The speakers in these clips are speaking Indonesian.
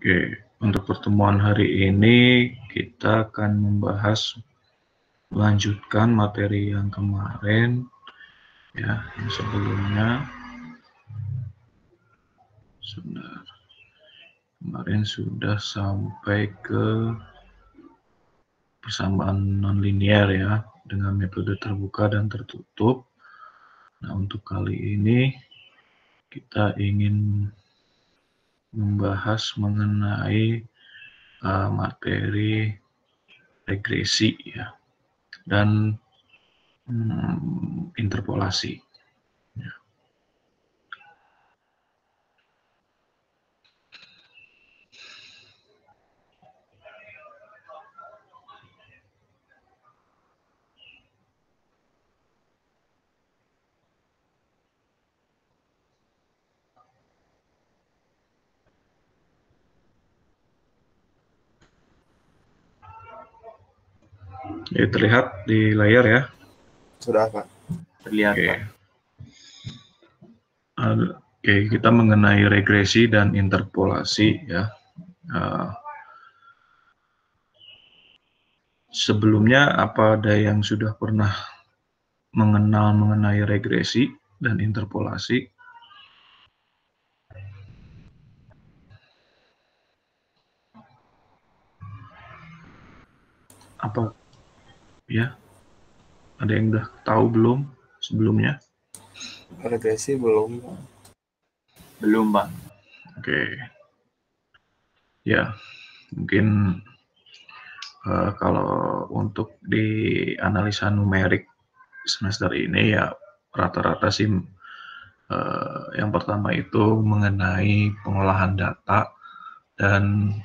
Oke, untuk pertemuan hari ini kita akan melanjutkan materi yang kemarin, ya, yang sebelumnya. Sebentar, kemarin sudah sampai ke persamaan nonlinear ya, dengan metode terbuka dan tertutup. Nah, untuk kali ini kita ingin membahas mengenai materi regresi ya, dan interpolasi. Ya. Ya, terlihat di layar ya. Sudah, Pak. Terlihat, Oke. Pak. Oke, kita mengenai regresi dan interpolasi ya. Sebelumnya apa ada yang sudah pernah mengenal mengenai regresi dan interpolasi? Apa ya? Ada yang udah tahu belum sebelumnya? Regresi belum, Pak. Belum, Pak. Oke. Ya, mungkin kalau untuk di analisa numerik semester ini ya rata-rata sih yang pertama itu mengenai pengolahan data dan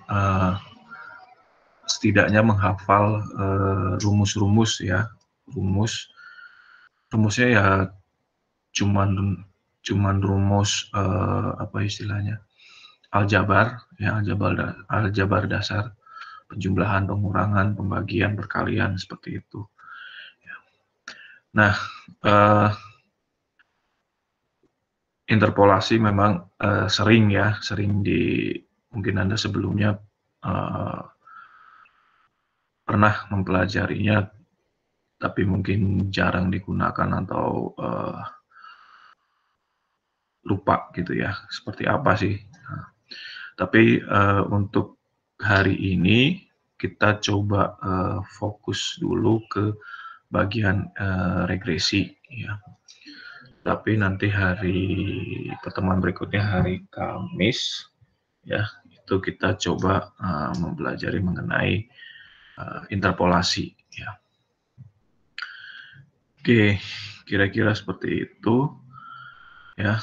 setidaknya menghafal rumus-rumus ya, rumusnya ya cuman rumus apa istilahnya, aljabar dasar, penjumlahan, pengurangan, pembagian, perkalian, seperti itu. Nah, interpolasi memang sering mungkin Anda sebelumnya pernah mempelajarinya, tapi mungkin jarang digunakan atau lupa gitu ya, seperti apa sih. Nah, tapi untuk hari ini kita coba fokus dulu ke bagian regresi ya. Tapi nanti pertemuan berikutnya hari Kamis ya, itu kita coba mempelajari mengenai interpolasi ya. Oke, kira-kira seperti itu ya.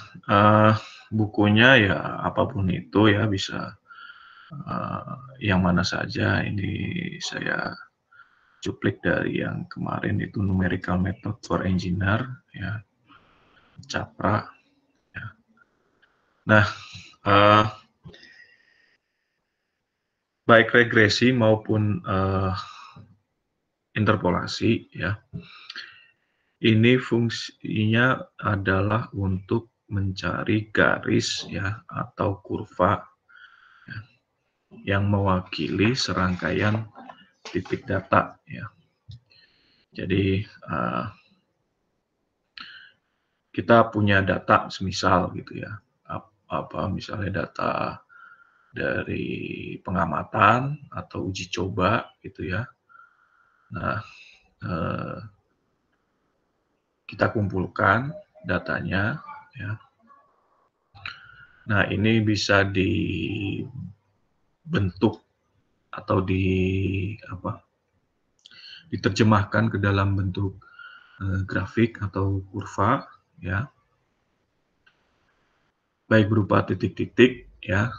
Bukunya ya apapun itu ya, bisa yang mana saja. Ini saya cuplik dari yang kemarin itu, Numerical Method for Engineer ya, Capra ya. Nah, baik regresi maupun interpolasi ya, ini fungsinya adalah untuk mencari garis ya atau kurva ya, yang mewakili serangkaian titik data ya. Jadi kita punya data semisal gitu ya, misalnya data dari pengamatan atau uji coba gitu ya. Nah, kita kumpulkan datanya ya. Nah, ini bisa dibentuk atau diterjemahkan ke dalam bentuk grafik atau kurva ya, baik berupa titik-titik ya,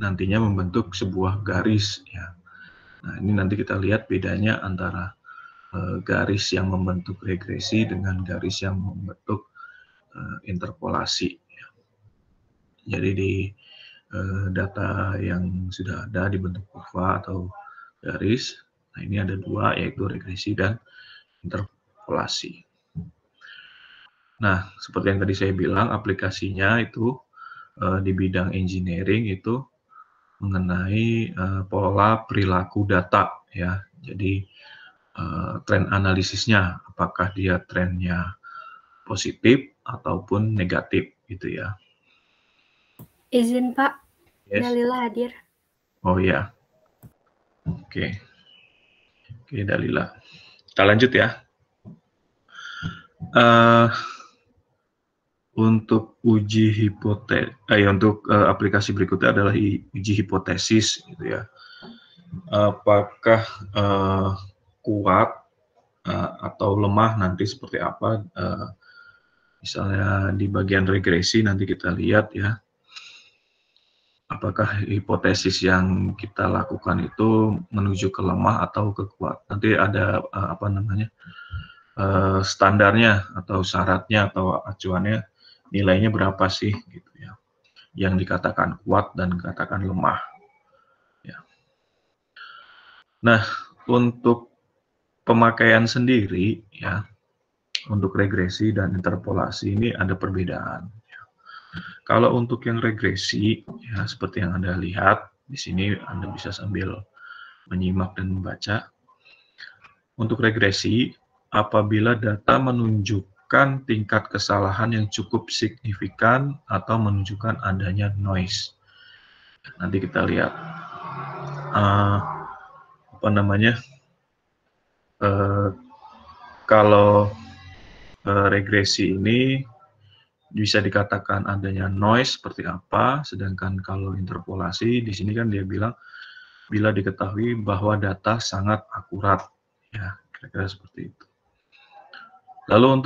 nantinya membentuk sebuah garis ya. Nah, ini nanti kita lihat bedanya antara garis yang membentuk regresi dengan garis yang membentuk interpolasi ya. Jadi di data yang sudah ada dibentuk kurva atau garis, nah ini ada dua, yaitu regresi dan interpolasi. Nah, seperti yang tadi saya bilang, aplikasinya itu di bidang engineering itu mengenai pola perilaku data ya. Jadi tren analisisnya, apakah dia trennya positif ataupun negatif gitu ya. Izin Pak, Yes. Dalila hadir. Oh ya, oke, Dalila. Kita lanjut ya. Untuk uji hipotesis, untuk aplikasi berikutnya adalah uji hipotesis gitu ya. Apakah kuat atau lemah nanti seperti apa? Misalnya di bagian regresi nanti kita lihat ya. Apakah hipotesis yang kita lakukan itu menuju ke lemah atau ke kuat? Nanti ada standarnya atau syaratnya atau acuannya, nilainya berapa sih gitu ya, yang dikatakan kuat dan dikatakan lemah ya. Nah, untuk pemakaian sendiri ya, untuk regresi dan interpolasi ini ada perbedaan ya. Kalau untuk yang regresi ya, seperti yang Anda lihat di sini, Anda bisa sambil menyimak dan membaca. Untuk regresi, apabila data menunjukkan tingkat kesalahan yang cukup signifikan atau menunjukkan adanya noise. Nanti kita lihat kalau regresi ini bisa dikatakan adanya noise seperti apa, sedangkan kalau interpolasi di sini kan dia bilang bila diketahui bahwa data sangat akurat, ya kira-kira seperti itu. Lalu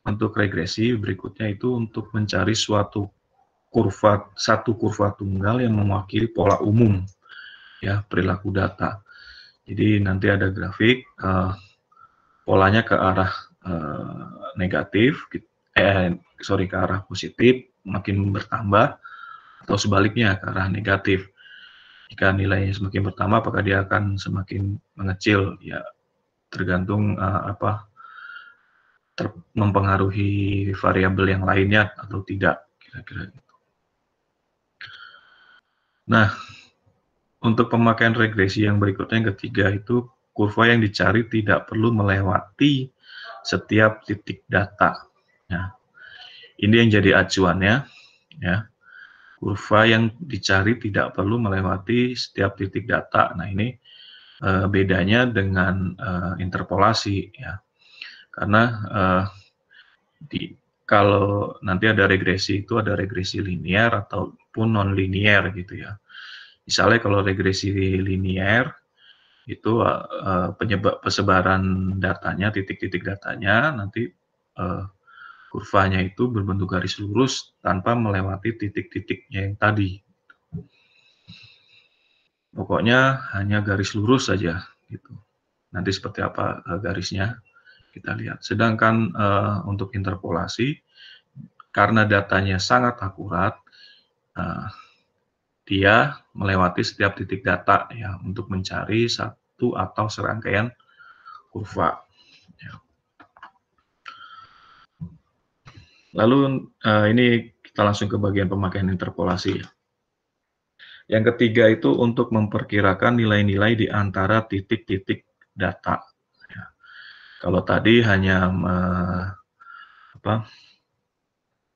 untuk regresi berikutnya itu untuk mencari satu kurva tunggal yang mewakili pola umum ya perilaku data. Jadi nanti ada grafik polanya ke arah negatif, ke arah positif makin bertambah atau sebaliknya ke arah negatif. Jika nilainya semakin bertambah, apakah dia akan semakin mengecil? Ya tergantung mempengaruhi variabel yang lainnya atau tidak, kira-kira gitu. Nah, untuk pemakaian regresi yang berikutnya yang ketiga itu kurva yang dicari tidak perlu melewati setiap titik data. Ya. Ini yang jadi acuannya, ya. Kurva yang dicari tidak perlu melewati setiap titik data. Nah, ini bedanya dengan interpolasi, ya. Karena kalau nanti ada regresi itu ada regresi linear ataupun non linear gitu ya. Misalnya kalau regresi linear itu persebaran datanya, titik-titik datanya nanti kurvanya itu berbentuk garis lurus tanpa melewati titik-titiknya yang tadi. Pokoknya hanya garis lurus saja gitu. Nanti seperti apa garisnya kita lihat. Sedangkan untuk interpolasi karena datanya sangat akurat, dia melewati setiap titik data ya untuk mencari satu atau serangkaian kurva. Ya. Lalu ini kita langsung ke bagian pemakaian interpolasi. Yang ketiga itu untuk memperkirakan nilai-nilai di antara titik-titik data. Ya. Kalau tadi hanya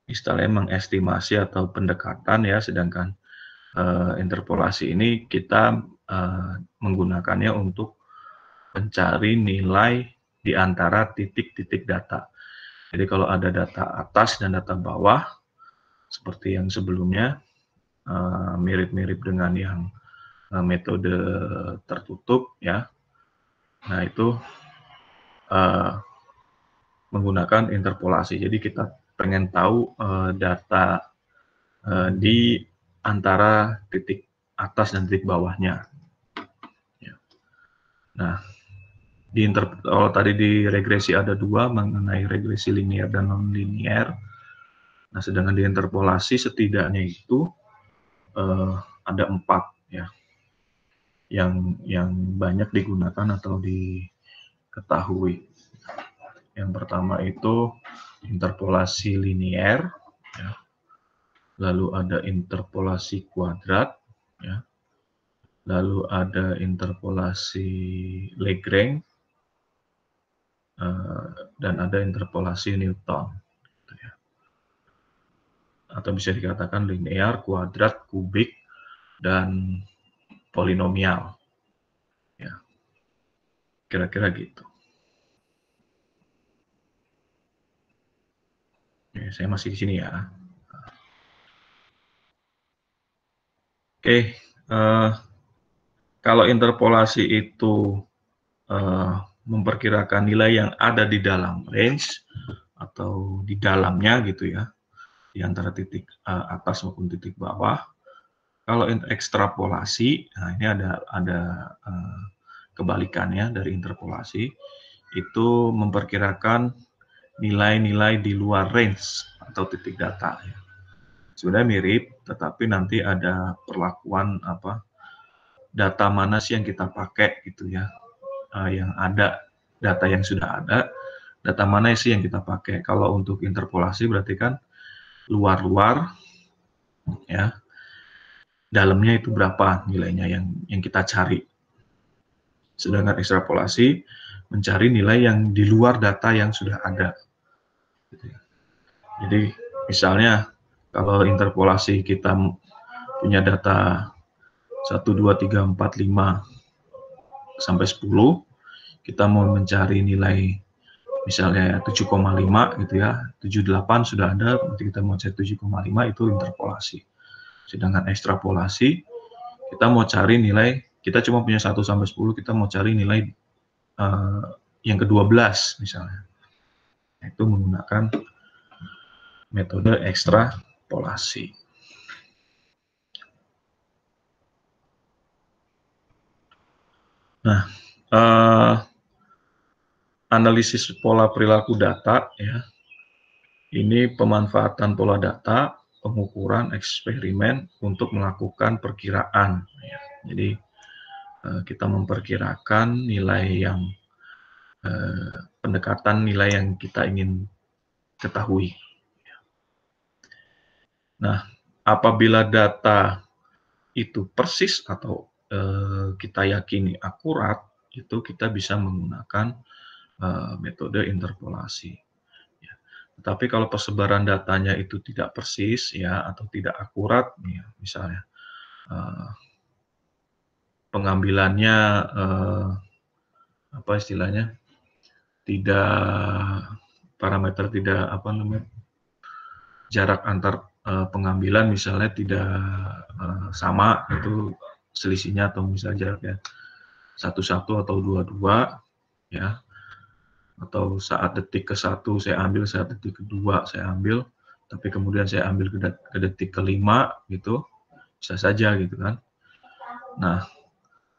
istilahnya mengestimasi atau pendekatan ya, sedangkan interpolasi ini kita menggunakannya untuk mencari nilai di antara titik-titik data. Jadi kalau ada data atas dan data bawah, seperti yang sebelumnya, mirip-mirip dengan yang metode tertutup, ya. Nah itu menggunakan interpolasi. Jadi kita pengen tahu data di antara titik atas dan titik bawahnya. Ya. Nah, kalau tadi di regresi ada dua mengenai regresi linear dan non linear. Nah, sedangkan di interpolasi setidaknya itu ada 4 ya, yang banyak digunakan atau diketahui. Yang pertama itu interpolasi linear, ya. Lalu ada interpolasi kuadrat, ya. lalu ada interpolasi Lagrange, dan ada interpolasi Newton, gitu ya. Atau bisa dikatakan linear, kuadrat, kubik, dan polinomial. Ya, kira-kira gitu. Oke, saya masih di sini ya. Oke, kalau interpolasi itu memperkirakan nilai yang ada di dalam range atau di dalamnya gitu ya, di antara titik atas maupun titik bawah. Kalau ekstrapolasi, nah ini ada kebalikannya dari interpolasi, itu memperkirakan nilai-nilai di luar range atau titik data. Sebenarnya mirip, tetapi nanti ada perlakuan data mana sih yang kita pakai gitu ya, yang ada, data yang sudah ada, data mana sih yang kita pakai. Kalau untuk interpolasi berarti kan luar-luar, ya, dalamnya itu berapa nilainya yang kita cari. Sedangkan ekstrapolasi mencari nilai yang di luar data yang sudah ada. Jadi misalnya kalau interpolasi kita punya data 1, 2, 3, 4, 5 sampai 10, kita mau mencari nilai misalnya 7,5 gitu ya, 78 sudah ada, nanti kita mau cari 7,5 itu interpolasi. Sedangkan ekstrapolasi kita mau cari nilai, kita cuma punya 1 sampai 10, kita mau cari nilai yang ke-12 misalnya. Itu menggunakan metode ekstrapolasi. Nah, analisis pola perilaku data ya. Ini pemanfaatan pola data, pengukuran eksperimen untuk melakukan perkiraan. Ya. Jadi kita memperkirakan nilai yang pendekatan nilai yang kita ingin ketahui. Nah, apabila data itu persis atau kita yakini akurat, itu kita bisa menggunakan metode interpolasi. Ya. Tetapi kalau persebaran datanya itu tidak persis ya atau tidak akurat, ya, misalnya pengambilannya apa istilahnya tidak parameter tidak jarak antar pengambilan misalnya tidak sama, itu selisihnya atau misalnya jaraknya 1,1 atau 2,2 ya, atau saat detik ke-1 saya ambil, saat detik ke-2 saya ambil, tapi kemudian saya ambil ke detik ke-5 gitu, bisa saja gitu kan. Nah,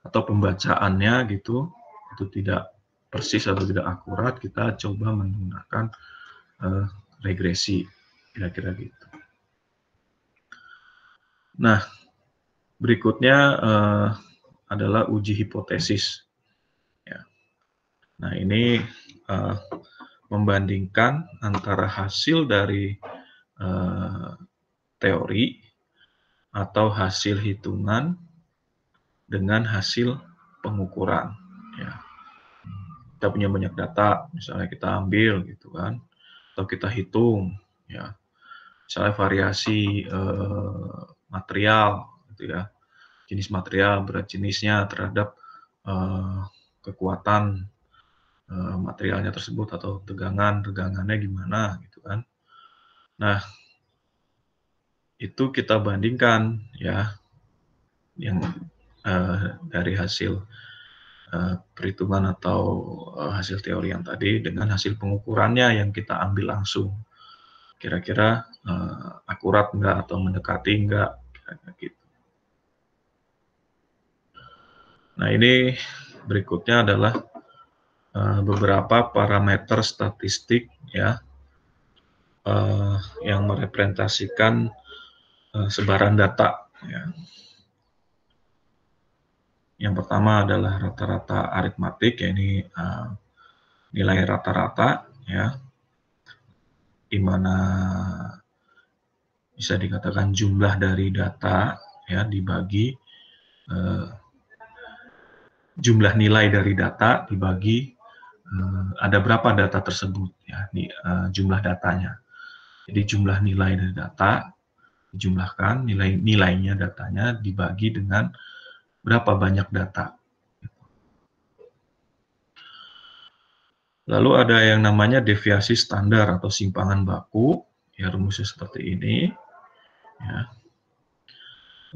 atau pembacaannya gitu itu tidak persis atau tidak akurat, kita coba menggunakan regresi, kira-kira gitu. Nah, berikutnya adalah uji hipotesis. Ya. Nah, ini membandingkan antara hasil dari teori atau hasil hitungan dengan hasil pengukuran. Ya. Kita punya banyak data, misalnya kita ambil gitu kan, atau kita hitung, ya. Misalnya variasi material, gitu ya, jenis material, berat jenisnya terhadap kekuatan materialnya tersebut atau tegangannya gimana, gitu kan. Nah, itu kita bandingkan ya, yang dari hasil perhitungan atau hasil teori yang tadi dengan hasil pengukurannya yang kita ambil langsung. Kira-kira akurat enggak atau mendekati enggak, kira-kira gitu. Nah, ini berikutnya adalah beberapa parameter statistik ya yang merepresentasikan sebaran data. Ya. Yang pertama adalah rata-rata aritmatik, ya ini nilai rata-rata ya, di mana bisa dikatakan jumlah dari data ya dibagi jumlah nilai dari data dibagi ada berapa data tersebut ya, jumlah datanya. Jadi jumlah nilai dari data dijumlahkan, nilainya datanya dibagi dengan berapa banyak data. Lalu ada yang namanya deviasi standar atau simpangan baku, ya rumusnya seperti ini. Ya.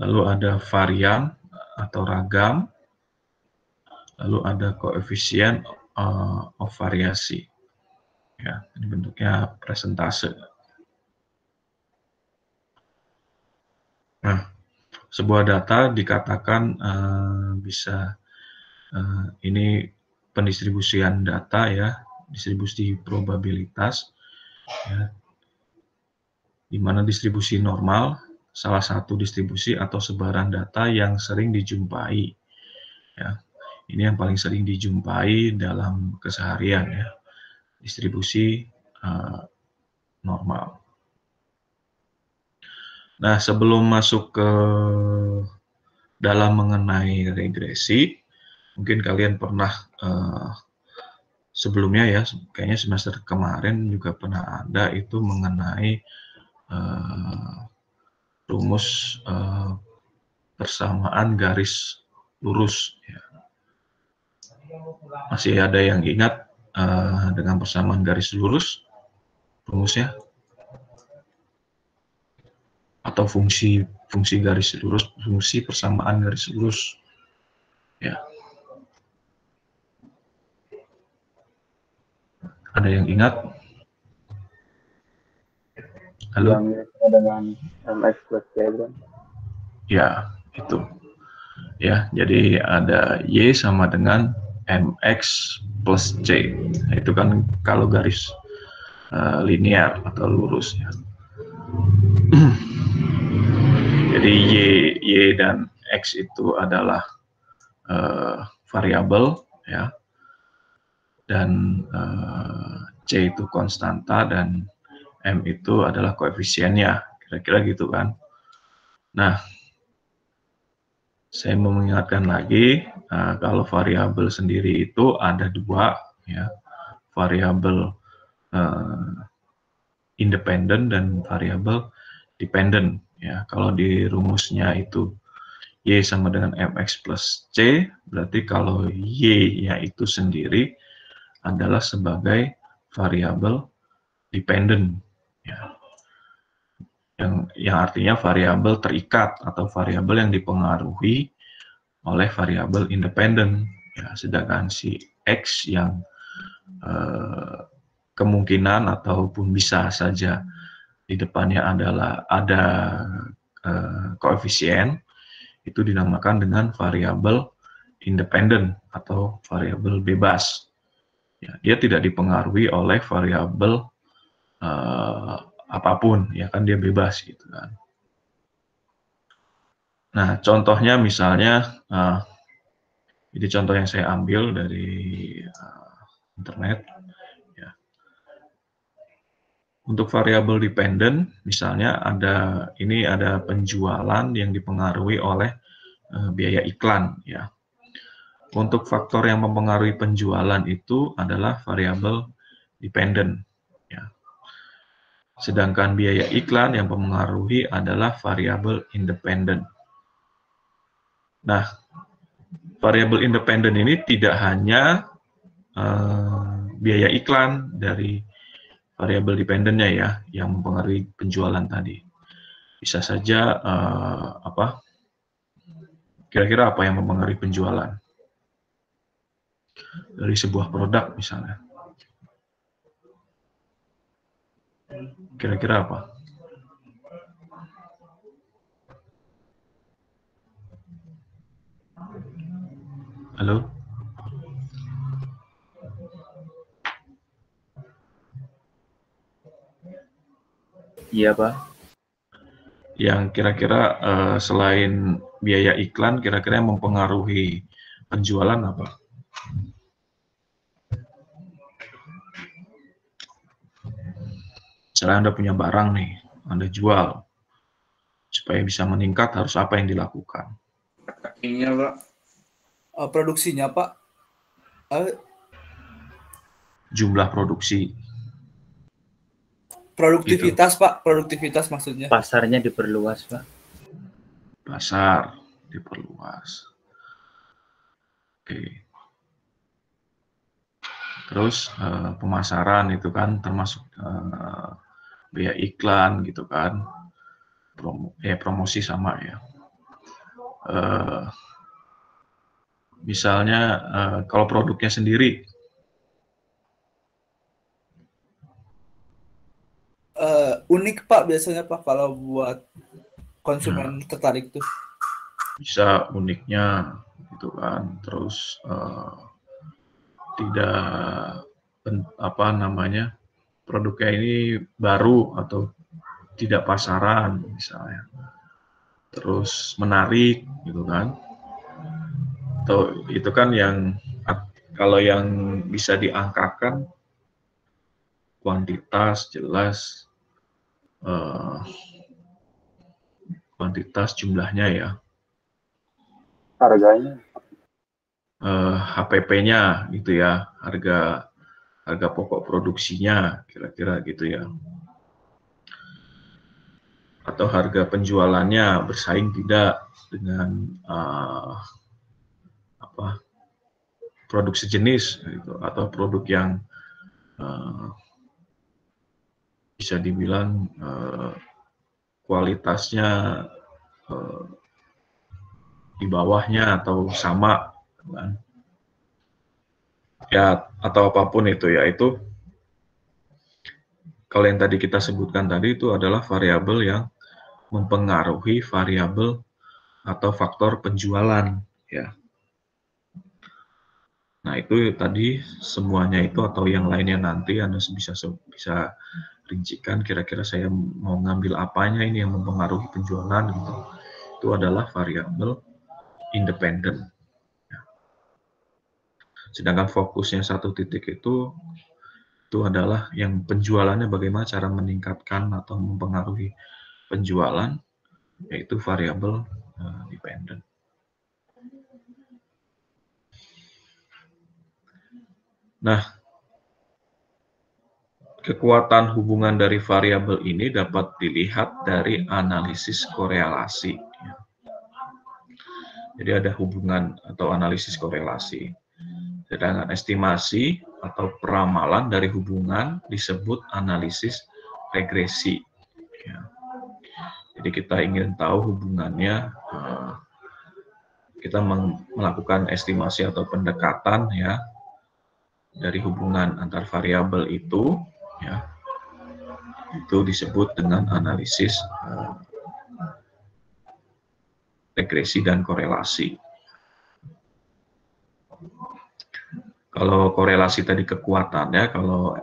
Lalu ada varian atau ragam, lalu ada koefisien of variasi. Ya, ini bentuknya presentase. Nah, sebuah data dikatakan bisa ini pendistribusian data ya, distribusi probabilitas ya, di mana distribusi normal salah satu distribusi atau sebaran data yang sering dijumpai ya. Ini yang paling sering dijumpai dalam keseharian ya, distribusi normal. Nah, sebelum masuk ke dalam mengenai regresi, mungkin kalian pernah sebelumnya ya, kayaknya semester kemarin juga pernah ada itu mengenai rumus persamaan garis lurus. Ya. Masih ada yang ingat dengan persamaan garis lurus rumusnya? Atau fungsi garis lurus, fungsi persamaan garis lurus. Ya. Ada yang ingat? Halo? Yang dengan MX plus C, kan? Ya, itu. Ya, jadi ada Y sama dengan MX plus C. Nah, itu kan kalau garis linear atau lurus ya. Jadi Y dan X itu adalah variabel ya. Dan C itu konstanta dan M itu adalah koefisiennya, kira-kira gitu kan. Nah, saya mau mengingatkan lagi, kalau variabel sendiri itu ada dua, ya, variabel independen dan variabel dependent. Ya, kalau di rumusnya itu Y sama dengan MX plus C, berarti kalau Y-nya itu sendiri adalah sebagai variabel dependent. Ya. Yang artinya variabel terikat atau variabel yang dipengaruhi oleh variabel independen. Ya, sedangkan si X yang kemungkinan ataupun bisa saja di depannya adalah ada koefisien, itu dinamakan dengan variabel independen atau variabel bebas. Ya, dia tidak dipengaruhi oleh variabel apapun, ya kan dia bebas gitu kan. Nah, contohnya misalnya, ini contoh yang saya ambil dari internet. Ya. Untuk variabel dependent, misalnya ada penjualan yang dipengaruhi oleh biaya iklan, ya. Untuk faktor yang mempengaruhi penjualan itu adalah variabel dependent, ya. Sedangkan biaya iklan yang mempengaruhi adalah variabel independent. Nah, variabel independen ini tidak hanya biaya iklan dari variabel dependennya ya, yang mempengaruhi penjualan tadi. Bisa saja kira-kira apa yang mempengaruhi penjualan dari sebuah produk misalnya. Kira-kira apa? Halo? Iya, Pak. Yang kira-kira selain biaya iklan, kira-kira yang mempengaruhi penjualan apa? Misalnya Anda punya barang nih, Anda jual. Supaya bisa meningkat, harus apa yang dilakukan? Iya, Pak. Produksinya Pak, Jumlah produksi. produktivitas Pak, produktivitas maksudnya. Pasarnya diperluas, Pak. Pasar diperluas. Oke. Terus pemasaran itu kan termasuk biaya iklan gitu kan. Promosi sama ya. Misalnya kalau produknya sendiri, Unik Pak biasanya Pak kalau buat konsumen tertarik tuh. bisa uniknya gitu kan. Terus tidak apa namanya, produknya ini baru atau tidak pasaran misalnya. Terus menarik gitu kan. Atau itu kan yang kalau yang bisa diangkakan kuantitas jelas, kuantitas jumlahnya ya, Harganya. HPP-nya gitu ya, harga pokok produksinya kira-kira gitu ya, atau harga penjualannya bersaing tidak dengan produk sejenis gitu, atau produk yang bisa dibilang kualitasnya di bawahnya atau sama kan? Ya, atau apapun itu ya, itu kalau yang tadi kita sebutkan tadi itu adalah variabel yang mempengaruhi variabel atau faktor penjualan ya. Nah, itu tadi semuanya itu atau yang lainnya nanti Anda bisa rincikan kira-kira saya mau ngambil apanya ini yang mempengaruhi penjualan gitu. Itu adalah variabel independen. Sedangkan fokusnya satu titik itu adalah yang penjualannya, bagaimana cara meningkatkan atau mempengaruhi penjualan, yaitu variabel dependen. Nah, kekuatan hubungan dari variabel ini dapat dilihat dari analisis korelasi. Jadi ada hubungan atau analisis korelasi. Sedangkan estimasi atau peramalan dari hubungan disebut analisis regresi. Jadi kita ingin tahu hubungannya, kita melakukan estimasi atau pendekatan ya dari hubungan antar variabel itu, ya, itu disebut dengan analisis regresi dan korelasi. Kalau korelasi tadi kekuatannya, kalau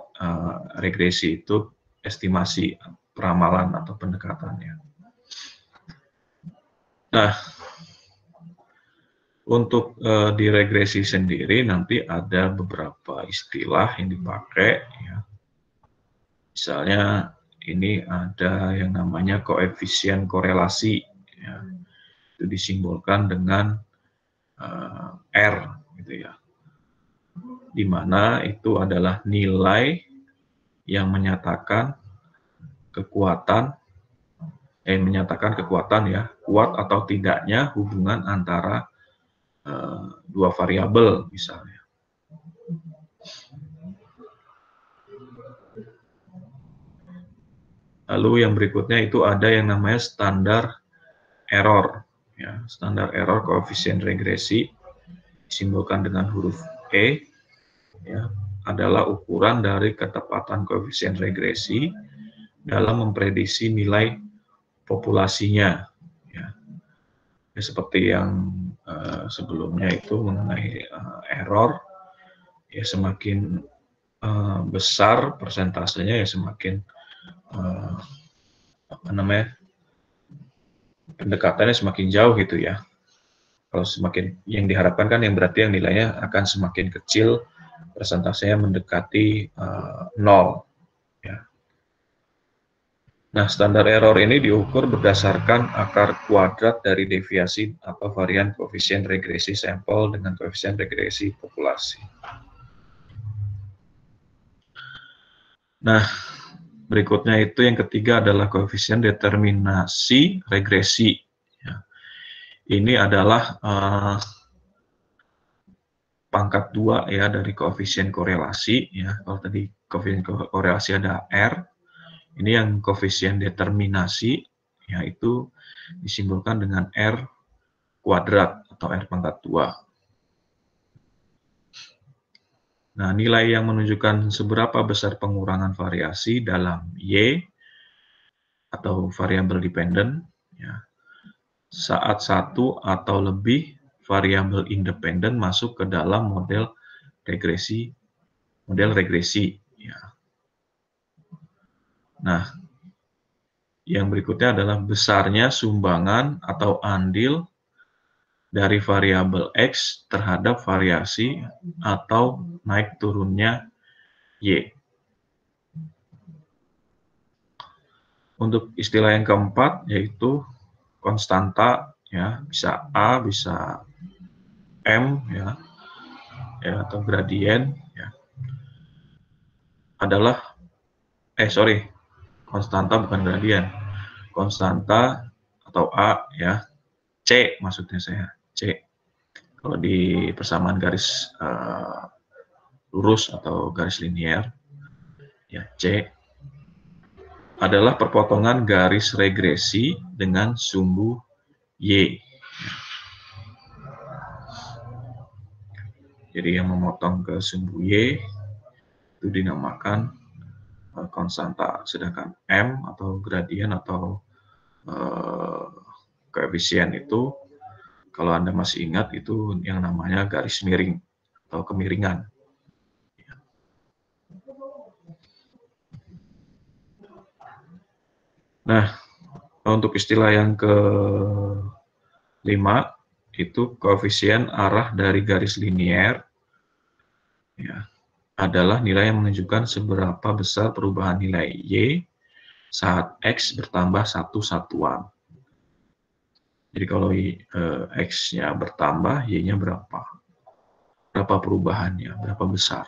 regresi itu estimasi, peramalan atau pendekatannya. Nah, untuk di regresi sendiri nanti ada beberapa istilah yang dipakai. Ya. Misalnya ini ada yang namanya koefisien korelasi. Ya. Itu disimbolkan dengan R, gitu ya. Di mana itu adalah nilai yang menyatakan kekuatan, ya, kuat atau tidaknya hubungan antara dua variabel misalnya. Lalu yang berikutnya itu ada yang namanya standar error. Ya, standar error koefisien regresi disimbolkan dengan huruf E, ya, adalah ukuran dari ketepatan koefisien regresi dalam memprediksi nilai populasinya. Ya. Ya, seperti yang sebelumnya itu mengenai error, ya semakin besar persentasenya ya semakin pendekatannya semakin jauh gitu ya. Kalau semakin yang diharapkan kan yang berarti yang nilainya akan semakin kecil, persentasenya mendekati 0. Ya. Nah, standar error ini diukur berdasarkan akar kuadrat dari deviasi atau varian koefisien regresi sampel dengan koefisien regresi populasi. Nah, berikutnya itu yang ketiga adalah koefisien determinasi regresi. Ya. Ini adalah pangkat 2 ya dari koefisien korelasi. Ya. Kalau tadi koefisien korelasi ada R, ini yang koefisien determinasi, yaitu disimbolkan dengan R kuadrat atau R pangkat 2. Nah, nilai yang menunjukkan seberapa besar pengurangan variasi dalam Y atau variabel dependent, ya, saat satu atau lebih variabel independen masuk ke dalam model regresi. Ya. Nah, yang berikutnya adalah besarnya sumbangan atau andil dari variabel X terhadap variasi atau naik turunnya Y. Untuk istilah yang keempat yaitu konstanta, ya, bisa A, bisa M, ya atau gradien, ya, adalah konstanta bukan gradien, konstanta atau A, ya, C maksudnya saya, C. Kalau di persamaan garis lurus atau garis linier, ya, C adalah perpotongan garis regresi dengan sumbu Y. Jadi yang memotong ke sumbu Y itu dinamakan konstanta, sedangkan M atau gradien atau koefisien itu, kalau Anda masih ingat, itu yang namanya garis miring atau kemiringan. Nah, untuk istilah yang kelima, itu koefisien arah dari garis linier, ya, adalah nilai yang menunjukkan seberapa besar perubahan nilai Y saat X bertambah satu satuan. Jadi kalau X-nya bertambah, Y-nya berapa? Berapa perubahannya? Berapa besar?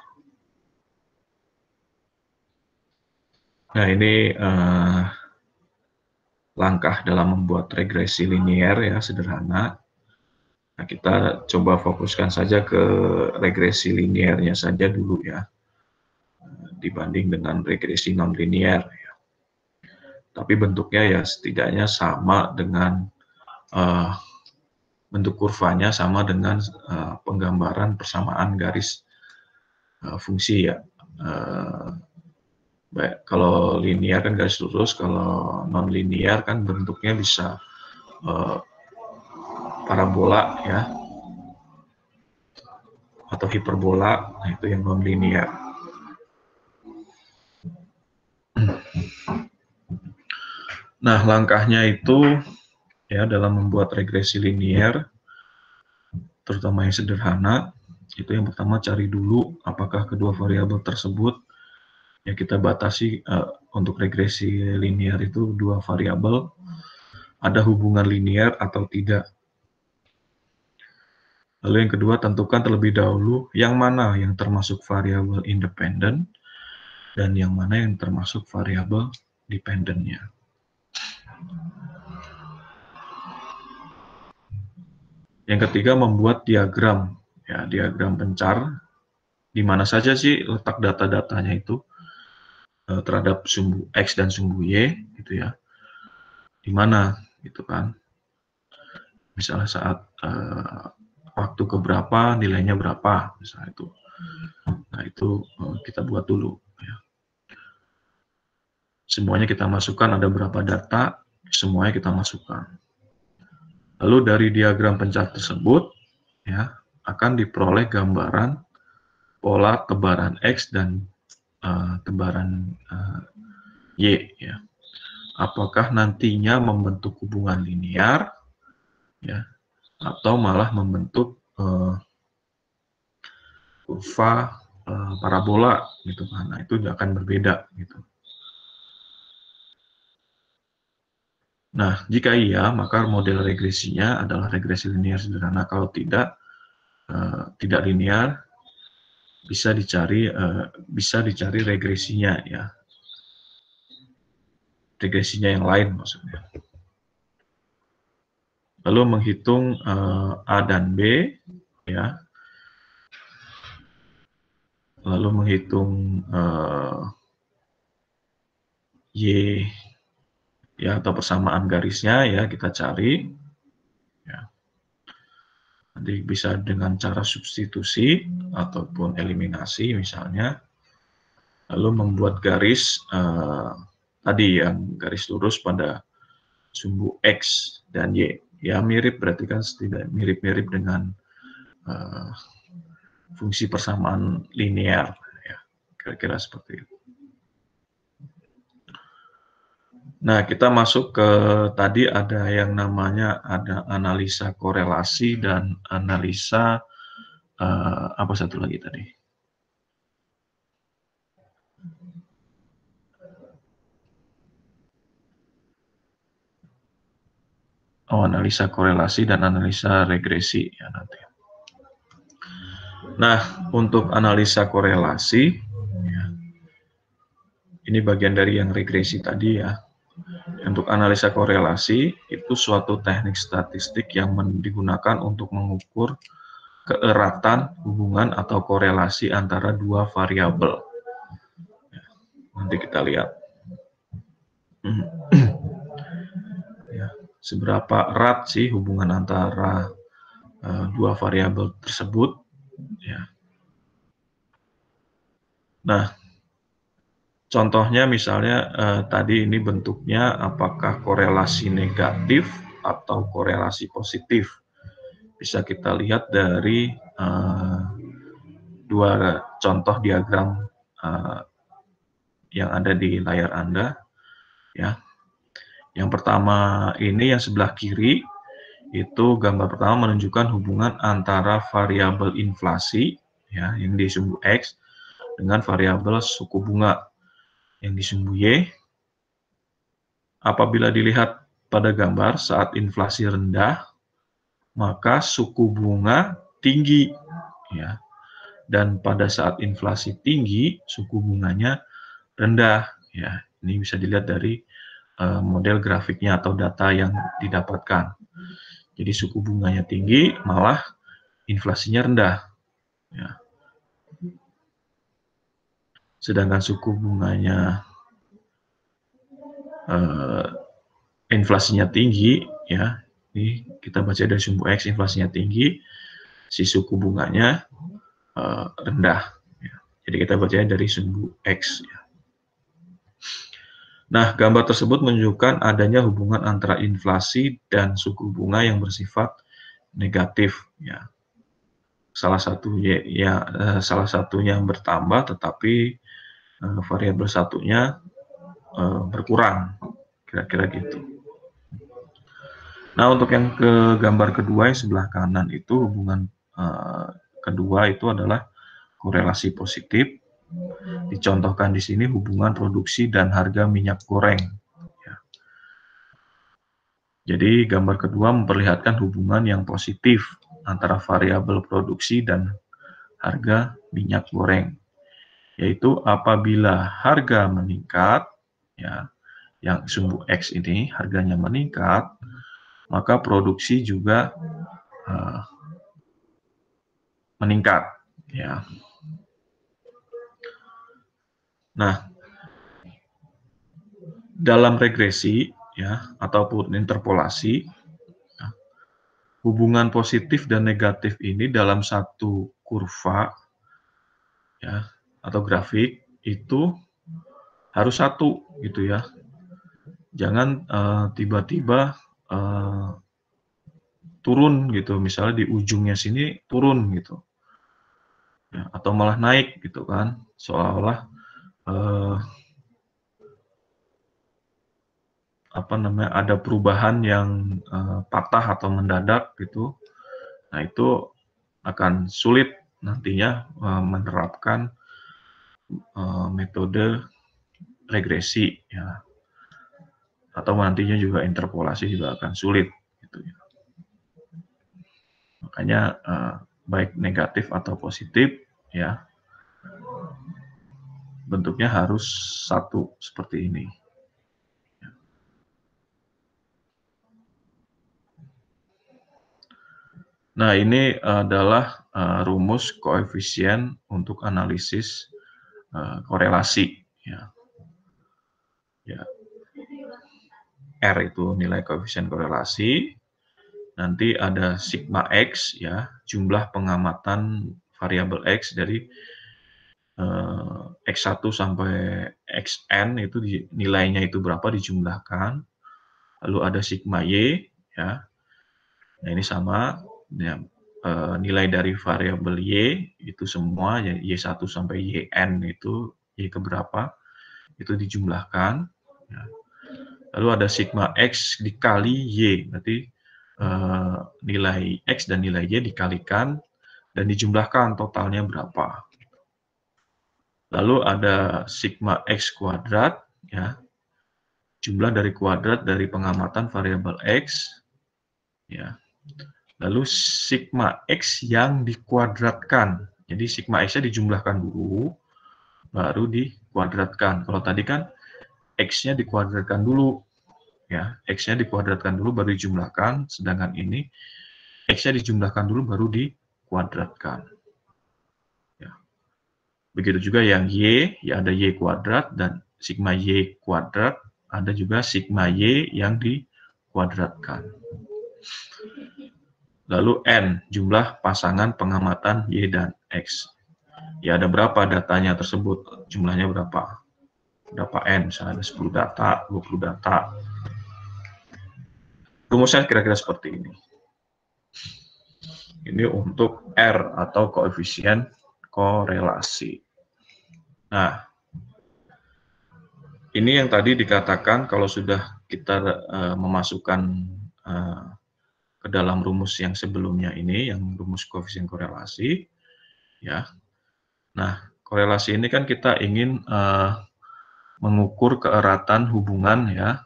Nah, ini langkah dalam membuat regresi linier, ya, sederhana. Nah, kita coba fokuskan saja ke regresi liniernya saja dulu, ya, dibanding dengan regresi non-linier. Ya. Tapi bentuknya ya setidaknya sama dengan bentuk kurvanya sama dengan penggambaran persamaan garis fungsi, ya. Baik, kalau linear kan garis lurus, kalau non linear kan bentuknya bisa parabola, ya, atau hiperbola. Nah, itu yang non linear. Nah, langkahnya itu, ya, dalam membuat regresi linear, terutama yang sederhana, itu yang pertama cari dulu apakah kedua variabel tersebut, ya, kita batasi untuk regresi linear itu dua variabel, ada hubungan linear atau tidak. Lalu yang kedua, tentukan terlebih dahulu yang mana yang termasuk variabel independen dan yang mana yang termasuk variabel dependennya. Yang ketiga, membuat diagram, ya, diagram pencar, di mana saja sih letak data-datanya itu terhadap sumbu X dan sumbu Y, gitu, ya, di mana, gitu kan. Misalnya saat waktu keberapa, nilainya berapa, misalnya itu. Nah, itu kita buat dulu, ya. Semuanya kita masukkan, ada berapa data, semuanya kita masukkan. Lalu dari diagram pencar tersebut, ya, akan diperoleh gambaran pola tebaran X dan tebaran Y, ya. Apakah nantinya membentuk hubungan linear, ya, atau malah membentuk kurva parabola, gitu kan. Nah, itu akan berbeda, gitu. Nah, jika iya, maka model regresinya adalah regresi linear sederhana. Kalau tidak linear, bisa dicari regresinya ya. Regresinya yang lain maksudnya. Lalu menghitung A dan B ya. Lalu menghitung Y ya, atau persamaan garisnya ya, kita cari ya. Nanti bisa dengan cara substitusi ataupun eliminasi misalnya, lalu membuat garis tadi yang garis lurus pada sumbu X dan Y ya, mirip, berarti kan tidak mirip-mirip dengan fungsi persamaan linear ya, kira-kira seperti itu. Nah, kita masuk ke tadi ada yang namanya ada analisa korelasi dan analisa apa satu lagi tadi? Oh, analisa korelasi dan analisa regresi ya nanti. Nah, untuk analisa korelasi ya, ini bagian dari yang regresi tadi ya. Untuk analisa korelasi, itu suatu teknik statistik yang digunakan untuk mengukur keeratan hubungan atau korelasi antara dua variabel. Nanti kita lihat ya, seberapa erat sih hubungan antara dua variabel tersebut. Ya. Nah, contohnya misalnya tadi ini bentuknya apakah korelasi negatif atau korelasi positif. Bisa kita lihat dari dua contoh diagram yang ada di layar Anda. Ya. Yang pertama ini yang sebelah kiri, itu gambar pertama menunjukkan hubungan antara variabel inflasi ya, yang di sumbu X dengan variabel suku bunga yang di sumbu Y. Apabila dilihat pada gambar saat inflasi rendah, maka suku bunga tinggi ya. Dan pada saat inflasi tinggi, suku bunganya rendah ya. Ini bisa dilihat dari model grafiknya atau data yang didapatkan. Jadi suku bunganya tinggi, malah inflasinya rendah ya. Sedangkan suku bunganya inflasinya tinggi ya, ini kita baca dari sumbu X, inflasinya tinggi, si suku bunganya rendah ya. Jadi kita bacanya dari sumbu X ya. Nah, gambar tersebut menunjukkan adanya hubungan antara inflasi dan suku bunga yang bersifat negatif ya. Salah satunya bertambah, tetapi variabel satunya berkurang, kira-kira gitu. Nah, untuk yang ke gambar kedua yang sebelah kanan itu hubungan kedua itu adalah korelasi positif. Dicontohkan di sini hubungan produksi dan harga minyak goreng. Ya. Jadi gambar kedua memperlihatkan hubungan yang positif antara variabel produksi dan harga minyak goreng, yaitu apabila harga meningkat, ya, yang sumbu X ini harganya meningkat, maka produksi juga meningkat, ya. Nah, dalam regresi ya ataupun interpolasi, ya, hubungan positif dan negatif ini dalam satu kurva ya atau grafik itu harus satu gitu ya. Jangan tiba-tiba turun gitu, misalnya di ujungnya sini turun gitu. Ya, atau malah naik gitu kan, seolah-olah ada perubahan yang patah atau mendadak gitu. Nah, itu akan sulit nantinya menerapkan metode regresi ya. atau nantinya juga interpolasi juga akan sulit gitu ya. Makanya baik negatif atau positif ya, bentuknya harus satu seperti ini. Nah, ini adalah rumus koefisien untuk analisis korelasi ya. Ya. R itu nilai koefisien korelasi. Nanti ada sigma X ya, jumlah pengamatan variabel X dari X1 sampai Xn itu nilainya itu berapa dijumlahkan. Lalu ada sigma Y ya. Nah, ini sama ya, nilai dari variabel Y itu semua ya, Y1 sampai Yn itu Y keberapa itu dijumlahkan ya. Lalu ada sigma X dikali Y, berarti nilai X dan nilai Y dikalikan dan dijumlahkan totalnya berapa. Lalu ada sigma X kuadrat ya, jumlah dari kuadrat dari pengamatan variabel X ya. Lalu sigma X yang dikuadratkan. Jadi sigma X-nya dijumlahkan dulu, baru dikuadratkan. Kalau tadi kan X-nya dikuadratkan dulu. Ya, X-nya dikuadratkan dulu, baru dijumlahkan. Sedangkan ini, X-nya dijumlahkan dulu, baru dikuadratkan. Ya. Begitu juga yang Y, ya ada Y kuadrat, dan sigma Y kuadrat, ada juga sigma Y yang dikuadratkan. Lalu N, jumlah pasangan pengamatan Y dan X. Ya ada berapa datanya tersebut, jumlahnya berapa. Berapa N, misalnya ada 10 data, 20 data. Rumusnya kira-kira seperti ini. Ini untuk R atau koefisien korelasi. Nah, ini yang tadi dikatakan kalau sudah kita memasukkan ke dalam rumus yang sebelumnya ini, yang rumus koefisien korelasi, ya. Nah, korelasi ini kan kita ingin mengukur keeratan hubungan ya,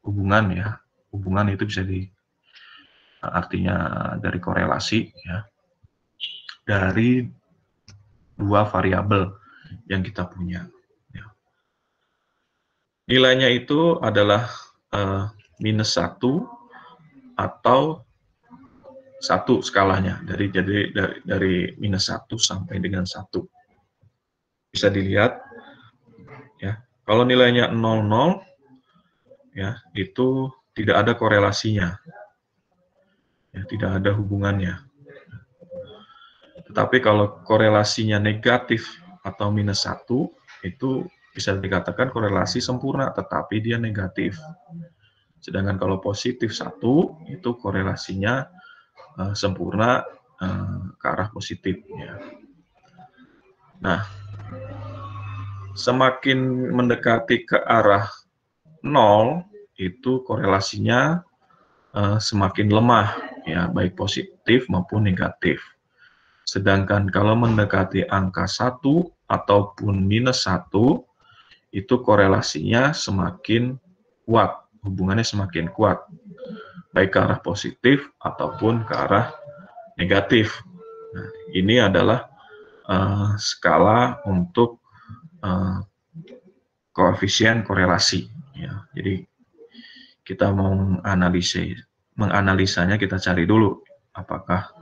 hubungan itu bisa artinya dari korelasi ya, dari dua variabel yang kita punya. Ya. Nilainya itu adalah -1 atau 1 skalanya, dari -1 sampai dengan 1. Bisa dilihat ya, kalau nilainya 0,0 ya, itu tidak ada korelasinya. Ya, tidak ada hubungannya. Tetapi kalau korelasinya negatif atau -1, itu bisa dikatakan korelasi sempurna, tetapi dia negatif. Sedangkan kalau positif 1, itu korelasinya sempurna ke arah positif. Ya. Nah, semakin mendekati ke arah 0, itu korelasinya semakin lemah, ya, baik positif maupun negatif. Sedangkan kalau mendekati angka 1 ataupun -1, itu korelasinya semakin kuat, hubungannya semakin kuat, baik ke arah positif ataupun ke arah negatif. Nah, ini adalah skala untuk koefisien korelasi. Ya. Jadi kita mau menganalisanya, kita cari dulu apakah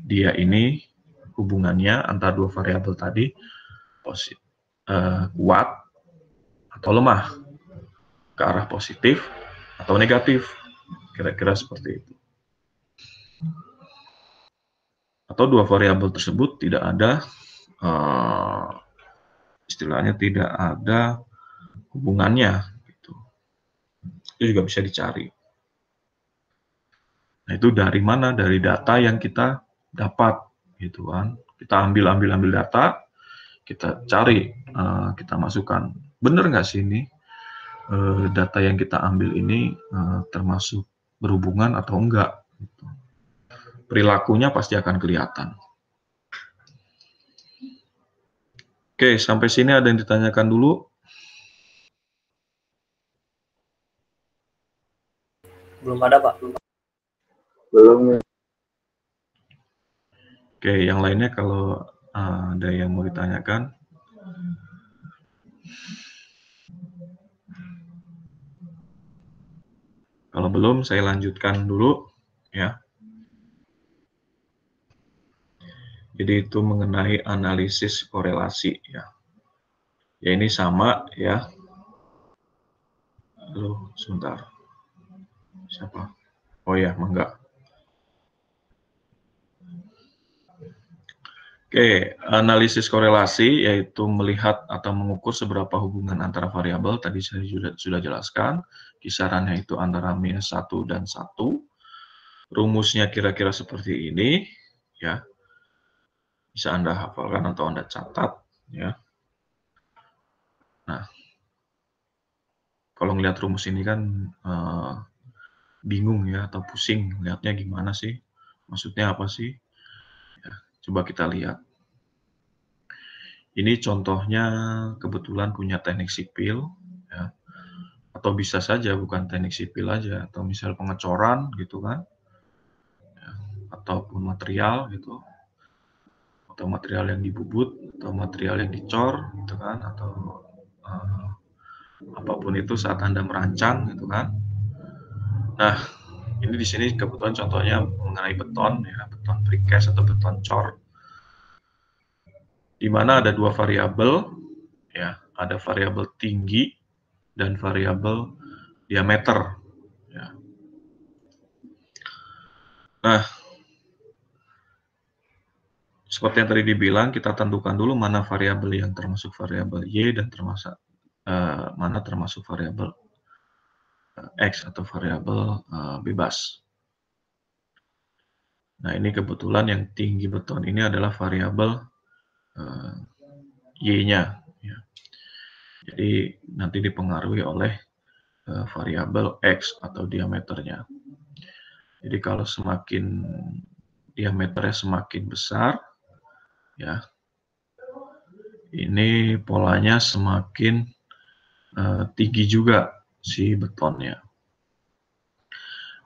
dia ini hubungannya antara dua variabel tadi kuat atau lemah, ke arah positif atau negatif, kira-kira seperti itu. Atau dua variabel tersebut tidak ada, istilahnya tidak ada hubungannya, gitu. Itu juga bisa dicari. Nah, itu dari mana? Dari data yang kita dapat, gitu kan. Kita ambil data, kita cari, kita masukkan. Benar nggak sih ini data yang kita ambil ini termasuk berhubungan atau enggak? Gitu. Perilakunya pasti akan kelihatan. Oke, sampai sini ada yang ditanyakan dulu? Belum ada, Pak. Belum nih. Oke, yang lainnya kalau ada yang mau ditanyakan. Kalau belum, saya lanjutkan dulu, ya. Jadi itu mengenai analisis korelasi, ya. Ya ini sama, ya. Halo, sebentar. Siapa? Oh ya, Mangga. Oke, analisis korelasi yaitu melihat atau mengukur seberapa hubungan antara variabel. Tadi saya sudah jelaskan, kisarannya itu antara -1 dan 1. Rumusnya kira-kira seperti ini, ya. Bisa Anda hafalkan atau Anda catat, ya. Nah, kalau melihat rumus ini kan bingung ya atau pusing, lihatnya gimana sih? Maksudnya apa sih? Ya, coba kita lihat. Ini contohnya kebetulan punya teknik sipil, ya. Atau bisa saja bukan teknik sipil aja, atau misal pengecoran gitu kan, ya. Ataupun material gitu, atau material yang dibubut, atau material yang dicor gitu kan, atau apapun itu saat Anda merancang gitu kan. Nah, ini di sini kebetulan contohnya mengenai beton, ya, beton precast atau beton cor, di mana ada dua variabel, ya, ada variabel tinggi dan variabel diameter. Ya. Nah, seperti yang tadi dibilang, kita tentukan dulu mana variabel yang termasuk variabel Y dan mana termasuk variabel X atau variabel bebas. Nah, ini kebetulan yang tinggi beton ini adalah variabel Y-nya. Ya. Jadi nanti dipengaruhi oleh variabel X atau diameternya. Jadi kalau semakin diameternya semakin besar, ya, ini polanya semakin tinggi juga si betonnya.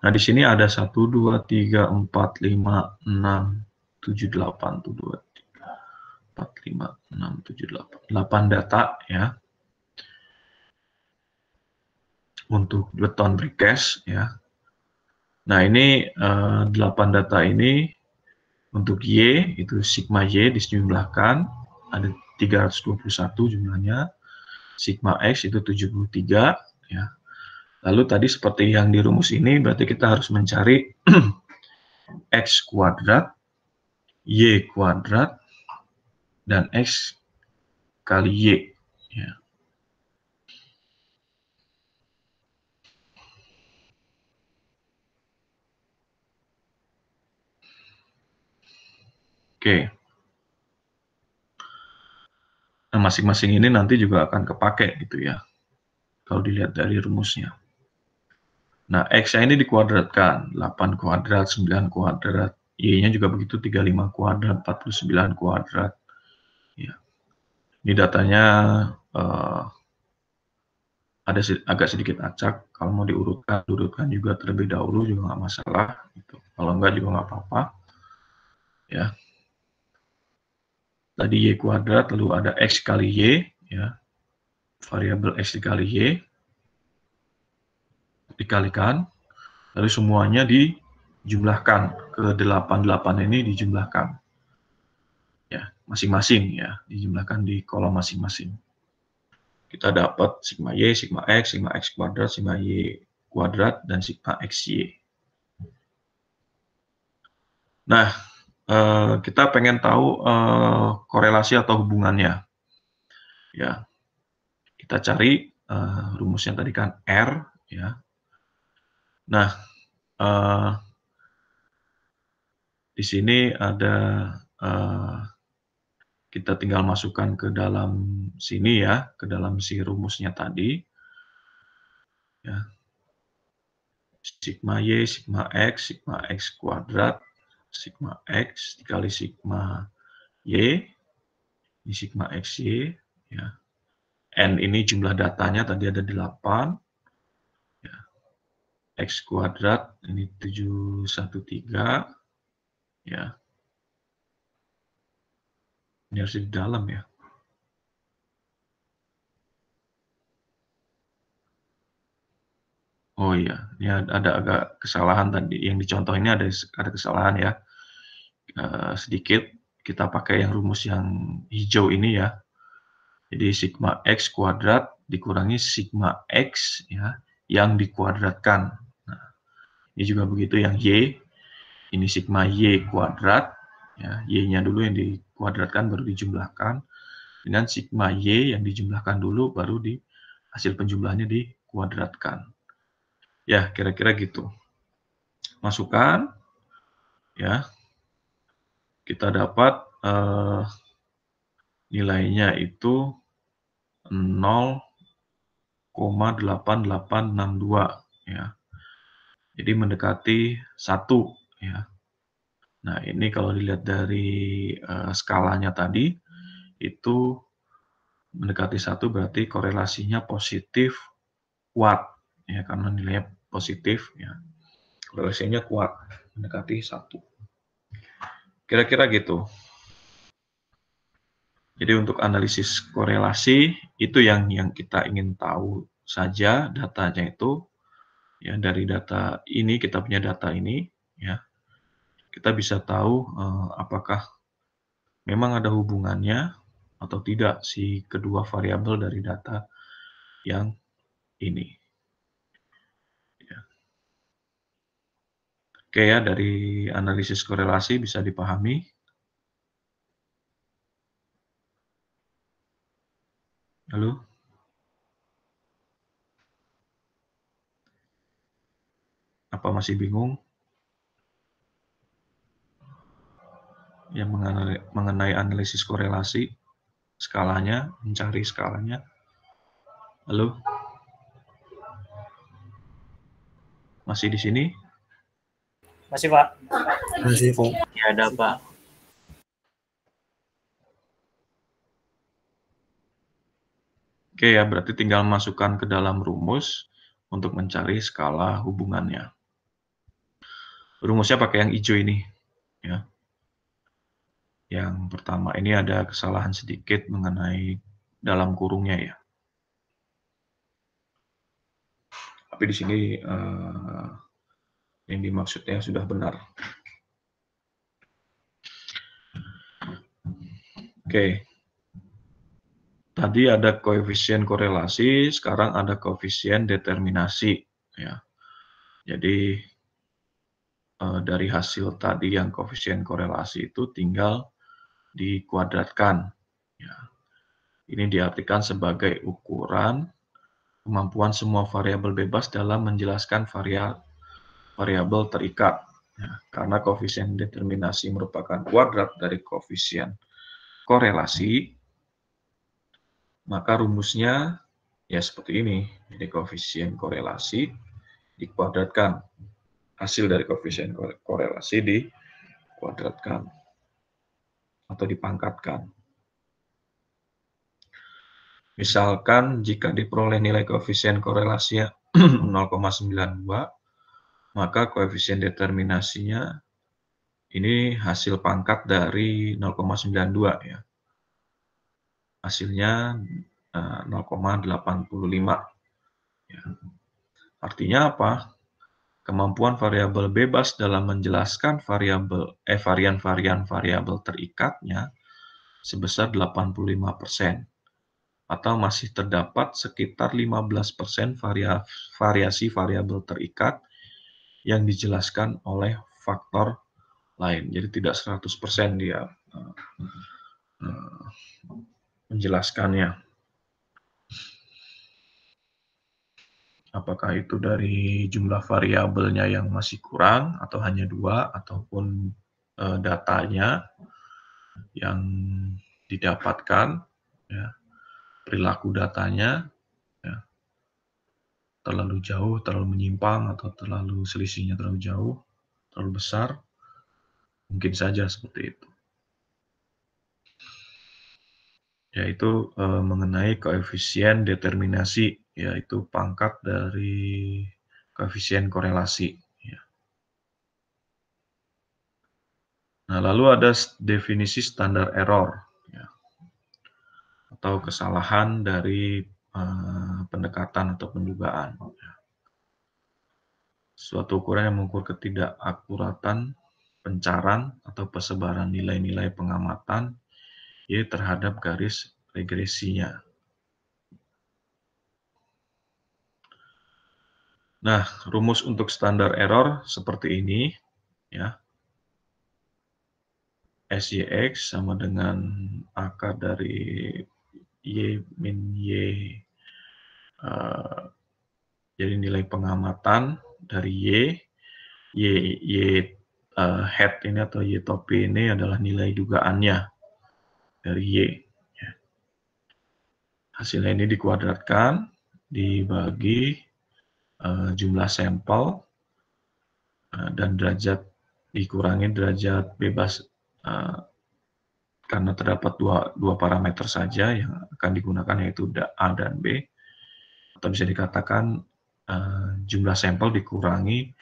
Nah, di sini ada 1, 2, 3, 4, 5, 6, 7, 8, 2, 3, 4, 5, 6, 7, 8. 8 data, ya, untuk beton precast, ya. Nah, ini 8 data ini untuk Y, itu sigma Y dijumlahkan, ada 321 jumlahnya. Sigma X itu 73, ya. Lalu tadi seperti yang di rumus ini, berarti kita harus mencari X kuadrat, Y kuadrat, dan X kali Y. Ya. Oke. Nah, masing-masing ini nanti juga akan kepake gitu ya, kalau dilihat dari rumusnya. Nah, X-nya ini dikuadratkan, 8 kuadrat, 9 kuadrat, Y-nya juga begitu, 35 kuadrat, 49 kuadrat. Ya. Ini datanya ada agak sedikit acak, kalau mau diurutkan juga terlebih dahulu juga nggak masalah. Gitu. Kalau nggak juga nggak apa-apa. Ya. Tadi Y kuadrat, lalu ada X kali Y, ya. Variabel X dikali Y, dikalikan, lalu semuanya dijumlahkan, ke 88 ini dijumlahkan. Ya, masing-masing ya, dijumlahkan di kolom masing-masing. Kita dapat sigma Y, sigma X kuadrat, sigma Y kuadrat, dan sigma XY. Nah, kita pengen tahu korelasi atau hubungannya. Ya, kita cari rumusnya tadi kan R, ya. Nah, di sini ada kita tinggal masukkan ke dalam sini ya, ke dalam si rumusnya tadi. Ya. Sigma Y, sigma X kuadrat, sigma X dikali sigma Y, ini sigma XY, ya. N ini jumlah datanya tadi ada 8. Ya. X kuadrat, ini 713, ya. Ini harus di dalam ya. Oh iya, ini ada agak kesalahan tadi. Yang dicontoh ini ada kesalahan ya. Sedikit, kita pakai yang rumus yang hijau ini ya. Jadi sigma X kuadrat dikurangi sigma X ya, yang dikuadratkan. Nah, ini juga begitu yang Y. Ini sigma Y kuadrat, ya, Y-nya dulu yang dikuadratkan baru dijumlahkan, dengan sigma Y yang dijumlahkan dulu baru di hasil penjumlahannya dikuadratkan. Ya, kira-kira gitu. Masukkan, ya, kita dapat nilainya itu 0,8862, ya. Jadi mendekati 1, ya. Nah, ini kalau dilihat dari skalanya tadi, itu mendekati 1 berarti korelasinya positif kuat, ya, karena nilainya positif, ya. Korelasinya kuat, mendekati 1. Kira-kira gitu. Jadi untuk analisis korelasi, itu yang kita ingin tahu saja datanya itu, ya, dari data ini, kita punya data ini, ya, kita bisa tahu apakah memang ada hubungannya atau tidak si kedua variabel dari data yang ini. Ya. Oke ya, dari analisis korelasi bisa dipahami. Halo? Apa masih bingung? Yang mengenai analisis korelasi, skalanya, mencari skalanya. Halo? Masih di sini? Masih, Pak. Masih, Pak. Ya ada Pak. Oke ya, berarti tinggal masukkan ke dalam rumus untuk mencari skala hubungannya. Rumusnya pakai yang hijau ini, ya. Yang pertama ini ada kesalahan sedikit mengenai dalam kurungnya ya. Tapi di sini yang dimaksudnya sudah benar. Oke. Tadi ada koefisien korelasi, sekarang ada koefisien determinasi, ya. Jadi dari hasil tadi yang koefisien korelasi itu tinggal dikuadratkan. Ya. Ini diartikan sebagai ukuran kemampuan semua variabel bebas dalam menjelaskan variabel terikat. Ya, karena koefisien determinasi merupakan kuadrat dari koefisien korelasi, maka rumusnya ya seperti ini. Jadi koefisien korelasi dikuadratkan. Hasil dari koefisien korelasi dikuadratkan atau dipangkatkan. Misalkan jika diperoleh nilai koefisien korelasinya 0,92, maka koefisien determinasinya ini hasil pangkat dari 0,92 ya. Hasilnya 0,85. Ya. Artinya apa? Kemampuan variabel bebas dalam menjelaskan varian-varian variabel terikatnya sebesar 85%. Atau masih terdapat sekitar 15% variasi variabel terikat yang dijelaskan oleh faktor lain. Jadi tidak 100% dia menjelaskannya. Apakah itu dari jumlah variabelnya yang masih kurang, atau hanya 2, ataupun datanya yang didapatkan, ya, perilaku datanya, ya, terlalu jauh, terlalu menyimpang, atau terlalu selisihnya terlalu jauh, terlalu besar, mungkin saja seperti itu. Yaitu mengenai koefisien determinasi, yaitu pangkat dari koefisien korelasi. Ya. Nah, lalu ada definisi standar error, ya, atau kesalahan dari pendekatan atau pendugaan. Ya. Suatu ukuran yang mengukur ketidakakuratan pencaran atau persebaran nilai-nilai pengamatan Y terhadap garis regresinya. Nah, rumus untuk standar error seperti ini, ya. SYX sama dengan akar dari Y min Y, jadi nilai pengamatan dari Y head ini atau Y topi ini adalah nilai dugaannya dari Y. Ya. Hasilnya ini dikuadratkan, dibagi jumlah sampel, dan derajat dikurangi derajat bebas karena terdapat dua parameter saja yang akan digunakan, yaitu A dan B, atau bisa dikatakan jumlah sampel dikurangi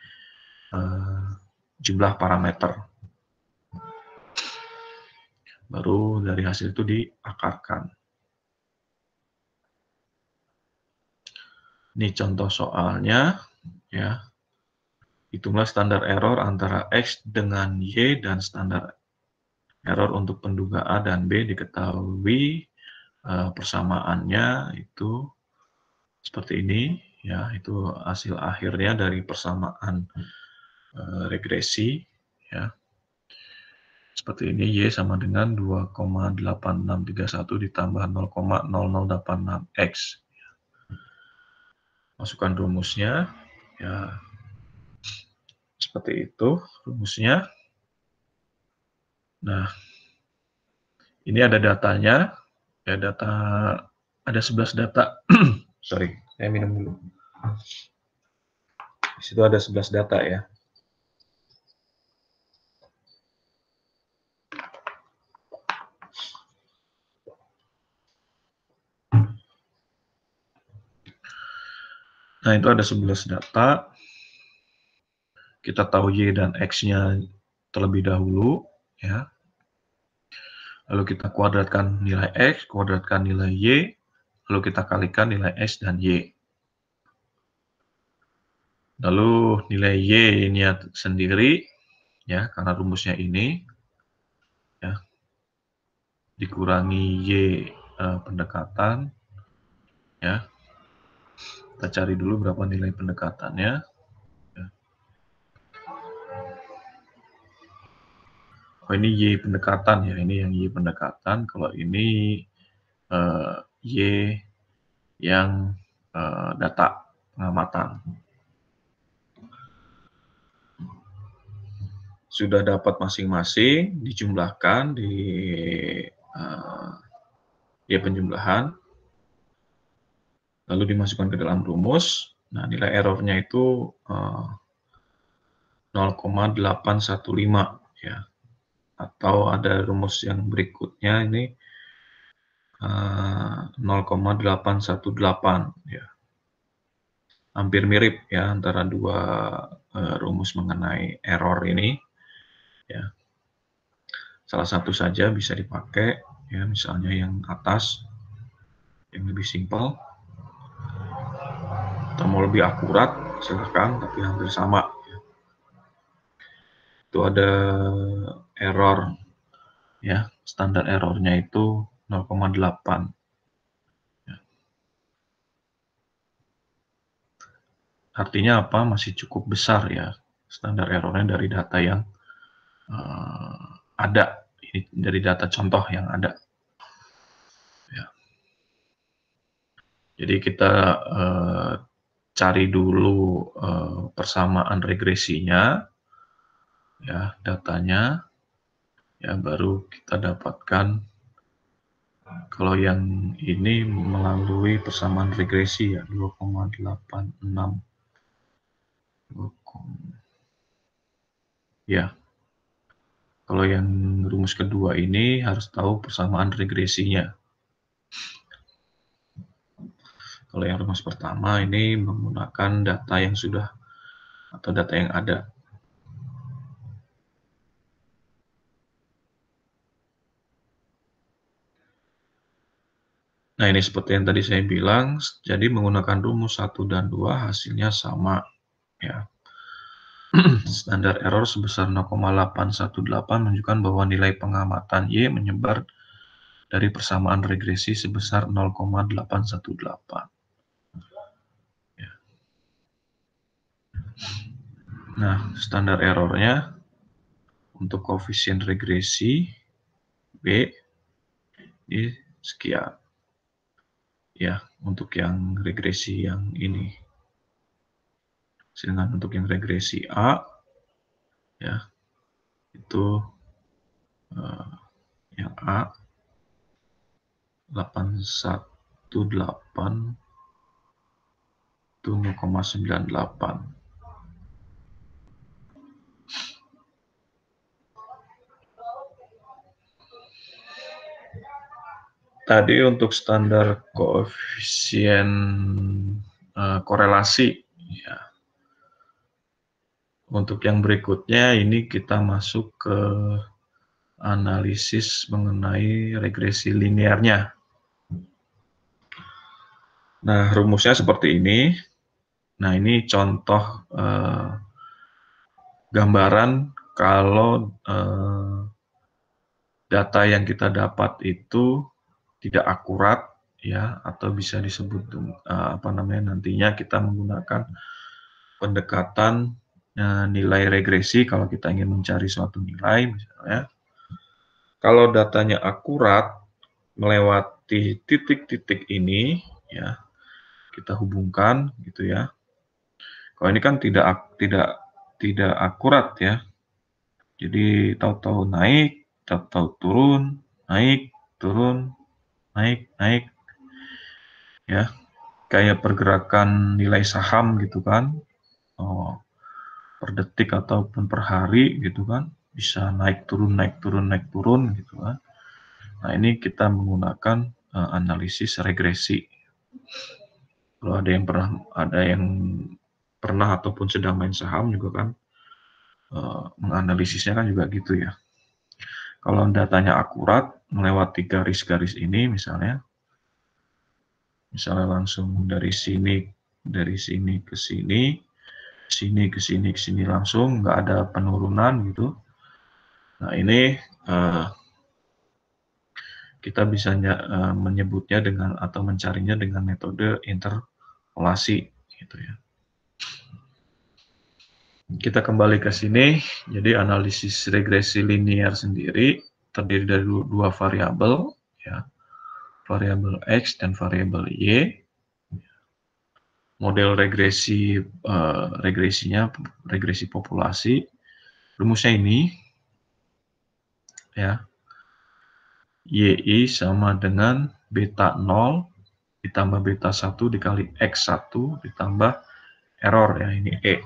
jumlah parameter. Baru dari hasil itu diakarkan. Ini contoh soalnya, ya. Hitunglah standar error antara X dengan Y, dan standar error untuk penduga A dan B diketahui persamaannya itu seperti ini, ya. Itu hasil akhirnya dari persamaan regresi, ya. Seperti ini, Y sama dengan 2,8631 ditambah 0,0086X. Masukkan rumusnya, ya. Seperti itu rumusnya. Nah, ini ada datanya, ya, ada 11 data. Sorry, saya minum dulu. Di situ ada 11 data, ya. Nah, itu ada 11 data. Kita tahu Y dan X-nya terlebih dahulu, ya. Lalu kita kuadratkan nilai X, kuadratkan nilai Y, lalu kita kalikan nilai X dan Y. Lalu nilai Y ini sendiri, ya, karena rumusnya ini, ya, dikurangi Y pendekatan, ya. Kita cari dulu berapa nilai pendekatannya. Ya. Oh, ini Y pendekatan, ya, ini yang Y pendekatan. Kalau ini Y yang data pengamatan. Sudah dapat masing-masing, dijumlahkan di Y penjumlahan, lalu dimasukkan ke dalam rumus. Nah, nilai errornya itu 0,815, ya. Atau ada rumus yang berikutnya ini 0,818, ya. Hampir mirip, ya, antara dua rumus mengenai error ini, ya. Salah satu saja bisa dipakai, ya, misalnya yang atas yang lebih simpel. Atau mau lebih akurat, silakan, tapi hampir sama. Ya. Itu ada error, ya, standar errornya itu 0,8. Ya. Artinya apa? Masih cukup besar, ya, standar errornya dari data yang ada, ini dari data contoh yang ada. Ya. Jadi kita cari dulu persamaan regresinya, ya, datanya, ya, baru kita dapatkan kalau yang ini melalui persamaan regresi, ya, 2,86. Ya, kalau yang rumus kedua ini harus tahu persamaan regresinya. Kalau yang rumus pertama ini menggunakan data yang sudah atau data yang ada. Nah, ini seperti yang tadi saya bilang, jadi menggunakan rumus 1 dan 2 hasilnya sama, ya. Standar error sebesar 0,818 menunjukkan bahwa nilai pengamatan Y menyebar dari persamaan regresi sebesar 0,818. Ya. Nah, standar errornya untuk koefisien regresi B ini sekian. Ya, untuk yang regresi yang ini. Sedangkan untuk yang regresi A, ya, itu yang A 818 itu 0,98. Tadi untuk standar koefisien korelasi, ya. Untuk yang berikutnya ini kita masuk ke analisis mengenai regresi linearnya. Nah, rumusnya seperti ini. Nah, ini contoh gambaran kalau data yang kita dapat itu tidak akurat, ya, atau bisa disebut nantinya kita menggunakan pendekatan nilai regresi kalau kita ingin mencari suatu nilai, misalnya. Kalau datanya akurat melewati titik-titik ini, ya, kita hubungkan, gitu ya. Kalau ini kan tidak akurat, ya. Jadi tahu-tahu naik, tahu-tahu turun, naik, turun, naik, naik, ya. Kayak pergerakan nilai saham gitu kan, per detik ataupun per hari gitu kan, bisa naik turun, naik turun, naik turun gitu kan. Nah, ini kita menggunakan analisis regresi. Kalau ada yang pernah ataupun sedang main saham juga kan, menganalisisnya kan juga gitu ya. Kalau datanya akurat melewati garis-garis ini misalnya langsung dari sini ke sini, sini ke sini ke sini langsung, nggak ada penurunan gitu. Nah, ini kita bisa menyebutnya dengan atau mencarinya dengan metode interpolasi, gitu ya. Kita kembali ke sini. Jadi analisis regresi linear sendiri terdiri dari dua variabel, ya, variabel X dan variabel Y. Model regresinya regresi populasi. Rumusnya ini, ya. YI sama dengan beta 0 ditambah beta 1 dikali X1 ditambah error, ya, ini E.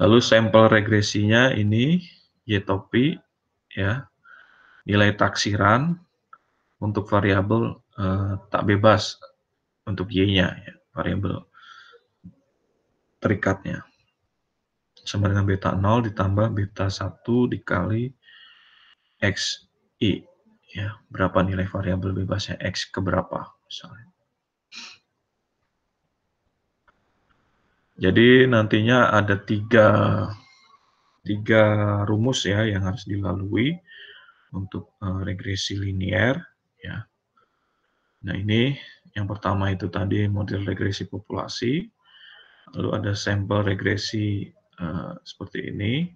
Lalu sampel regresinya ini Y topi, ya. Nilai taksiran untuk variabel tak bebas untuk Y-nya, ya, variabel terikatnya. Sama dengan beta 0 ditambah beta 1 dikali XI, ya, berapa nilai variabel bebasnya X keberapa misalnya. Jadi nantinya ada tiga rumus, ya, yang harus dilalui untuk regresi linear, ya. Nah, ini yang pertama itu tadi model regresi populasi, lalu ada sampel regresi seperti ini,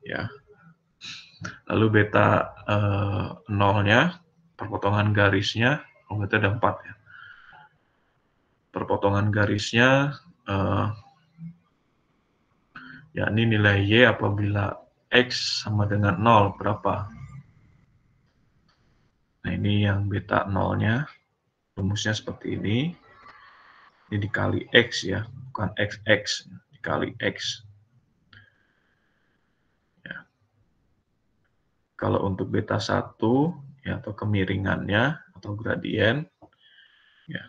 ya. Lalu beta 0-nya, perpotongan garisnya, berarti ada 4, ya. Perpotongan garisnya, yakni nilai Y apabila X sama dengan 0, berapa? Nah, ini yang beta 0-nya, rumusnya seperti ini. Ini dikali X, ya, bukan XX, dikali X. Ya. Kalau untuk beta 1, ya, atau kemiringannya, atau gradien, ya,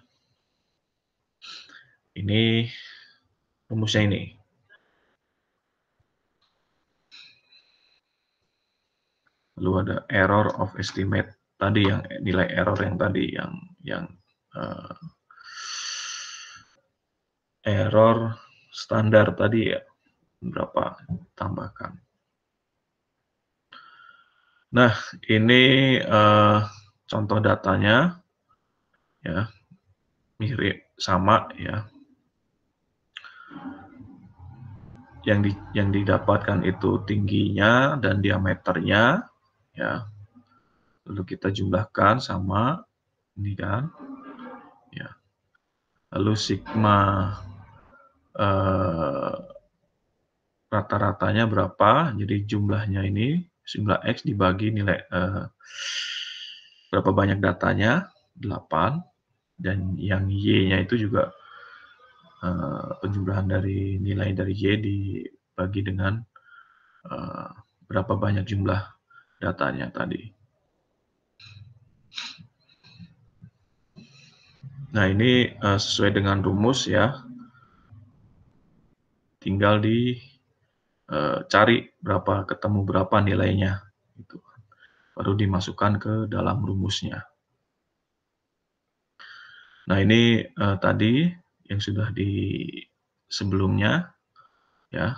Ini rumusnya ini. Lalu ada error of estimate tadi, yang nilai error yang tadi, yang error standar tadi ya, berapa tambahkan. Nah, ini contoh datanya ya, mirip sama ya. Yang didapatkan itu tingginya dan diameternya ya. Lalu kita jumlahkan sama ini kan. Ya. Lalu sigma rata-ratanya berapa? Jadi jumlahnya ini jumlah X dibagi nilai berapa banyak datanya, 8, dan yang Y-nya itu juga penjumlahan dari nilai dari Y dibagi dengan berapa banyak jumlah datanya tadi. Nah, ini sesuai dengan rumus ya. Tinggal cari ketemu berapa nilainya. Gitu. Baru dimasukkan ke dalam rumusnya. Nah, ini tadi yang sudah di sebelumnya ya.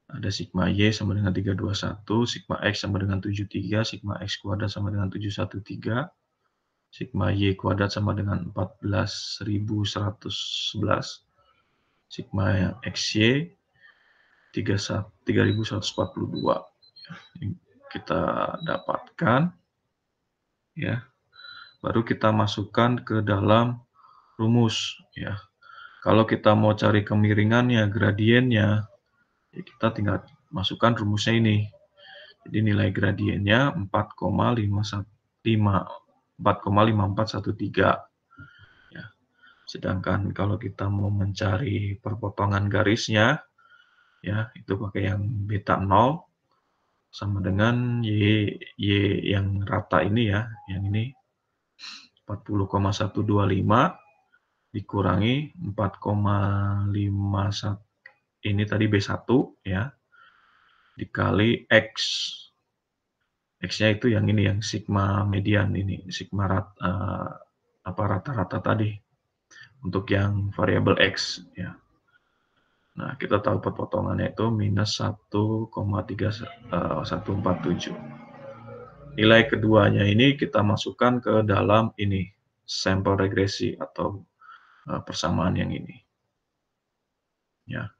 Ada sigma Y sama dengan 321, sigma X sama dengan 73, sigma X kuadrat sama dengan 713, sigma Y kuadrat sama dengan 14.111, sigma XY 3.142. Kita dapatkan ya. Baru kita masukkan ke dalam rumus ya. Kalau kita mau cari kemiringannya, gradiennya, ya kita tinggal masukkan rumusnya ini. Jadi nilai gradiennya 4,5413. Ya. Sedangkan kalau kita mau mencari perpotongan garisnya, ya itu pakai yang beta 0 sama dengan Y yang rata ini ya, yang ini 40,125 dikurangi 4,51 ini tadi B1 ya, dikali X. X-nya itu yang ini, yang sigma median ini, sigma rata-rata tadi untuk yang variabel X ya. Nah, kita tahu perpotongannya itu minus 1,3147. Nilai keduanya ini kita masukkan ke dalam ini, sampel regresi atau persamaan yang ini. Ya.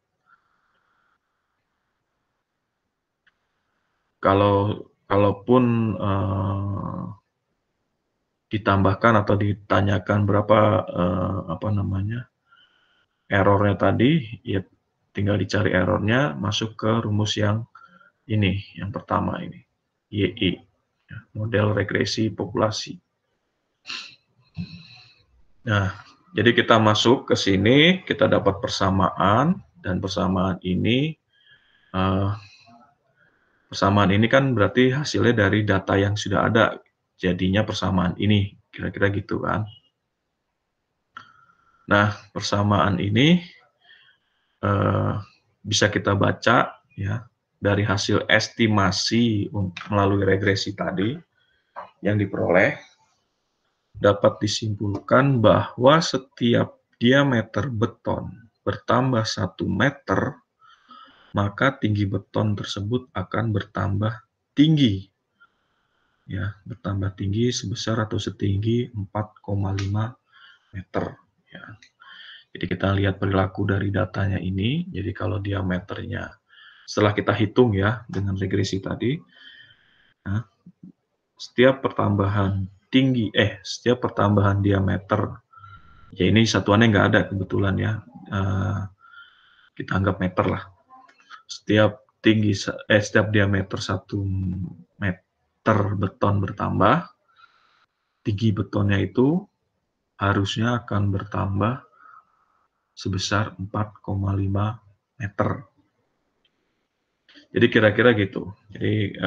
Kalaupun ditambahkan atau ditanyakan berapa errornya tadi, ya tinggal dicari errornya, masuk ke rumus yang ini, yang pertama ini, YI, ya, model regresi populasi. Nah, jadi kita masuk ke sini, kita dapat persamaan, dan persamaan ini kan berarti hasilnya dari data yang sudah ada, jadinya persamaan ini, kira-kira gitu kan. Nah, persamaan ini bisa kita baca ya dari hasil estimasi melalui regresi tadi yang diperoleh, dapat disimpulkan bahwa setiap diameter beton bertambah 1 meter, maka tinggi beton tersebut akan bertambah tinggi. Ya, bertambah tinggi sebesar atau setinggi 4,5 meter. Ya. Jadi kita lihat perilaku dari datanya ini. Jadi kalau diameternya, setelah kita hitung ya dengan regresi tadi, nah, setiap pertambahan diameter, ya ini satuannya nggak ada kebetulan ya, kita anggap meter lah. Setiap diameter 1 meter beton bertambah, tinggi betonnya itu harusnya akan bertambah sebesar 4,5 meter. Jadi kira-kira gitu. Jadi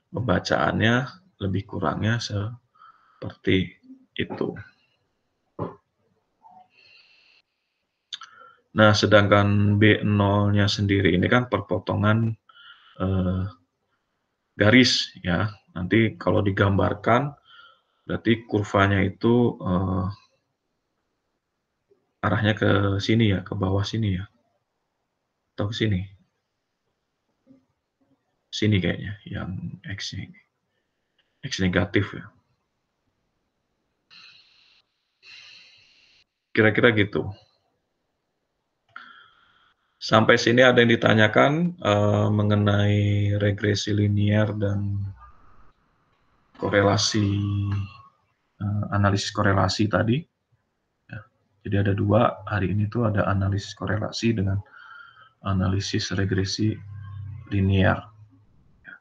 pembacaannya lebih kurangnya seperti itu. Nah, sedangkan B0-nya sendiri ini kan perpotongan garis ya. Nanti kalau digambarkan berarti kurvanya itu arahnya ke sini ya, ke bawah sini ya. Atau ke sini. Sini kayaknya yang X ini. X negatif ya. Kira-kira gitu. Sampai sini ada yang ditanyakan mengenai regresi linear dan korelasi, analisis korelasi tadi. Ya. Jadi ada dua, hari ini tuh ada analisis korelasi dengan analisis regresi linear. Ya.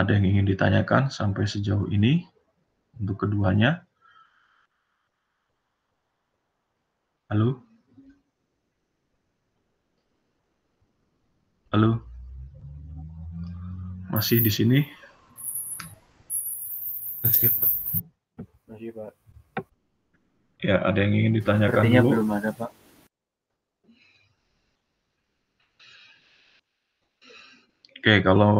Ada yang ingin ditanyakan sampai sejauh ini untuk keduanya? Halo? Halo? Masih di sini? Masih, Pak. Ya, ada yang ingin ditanyakan Sepertinya dulu? belum ada, Pak. Oke, kalau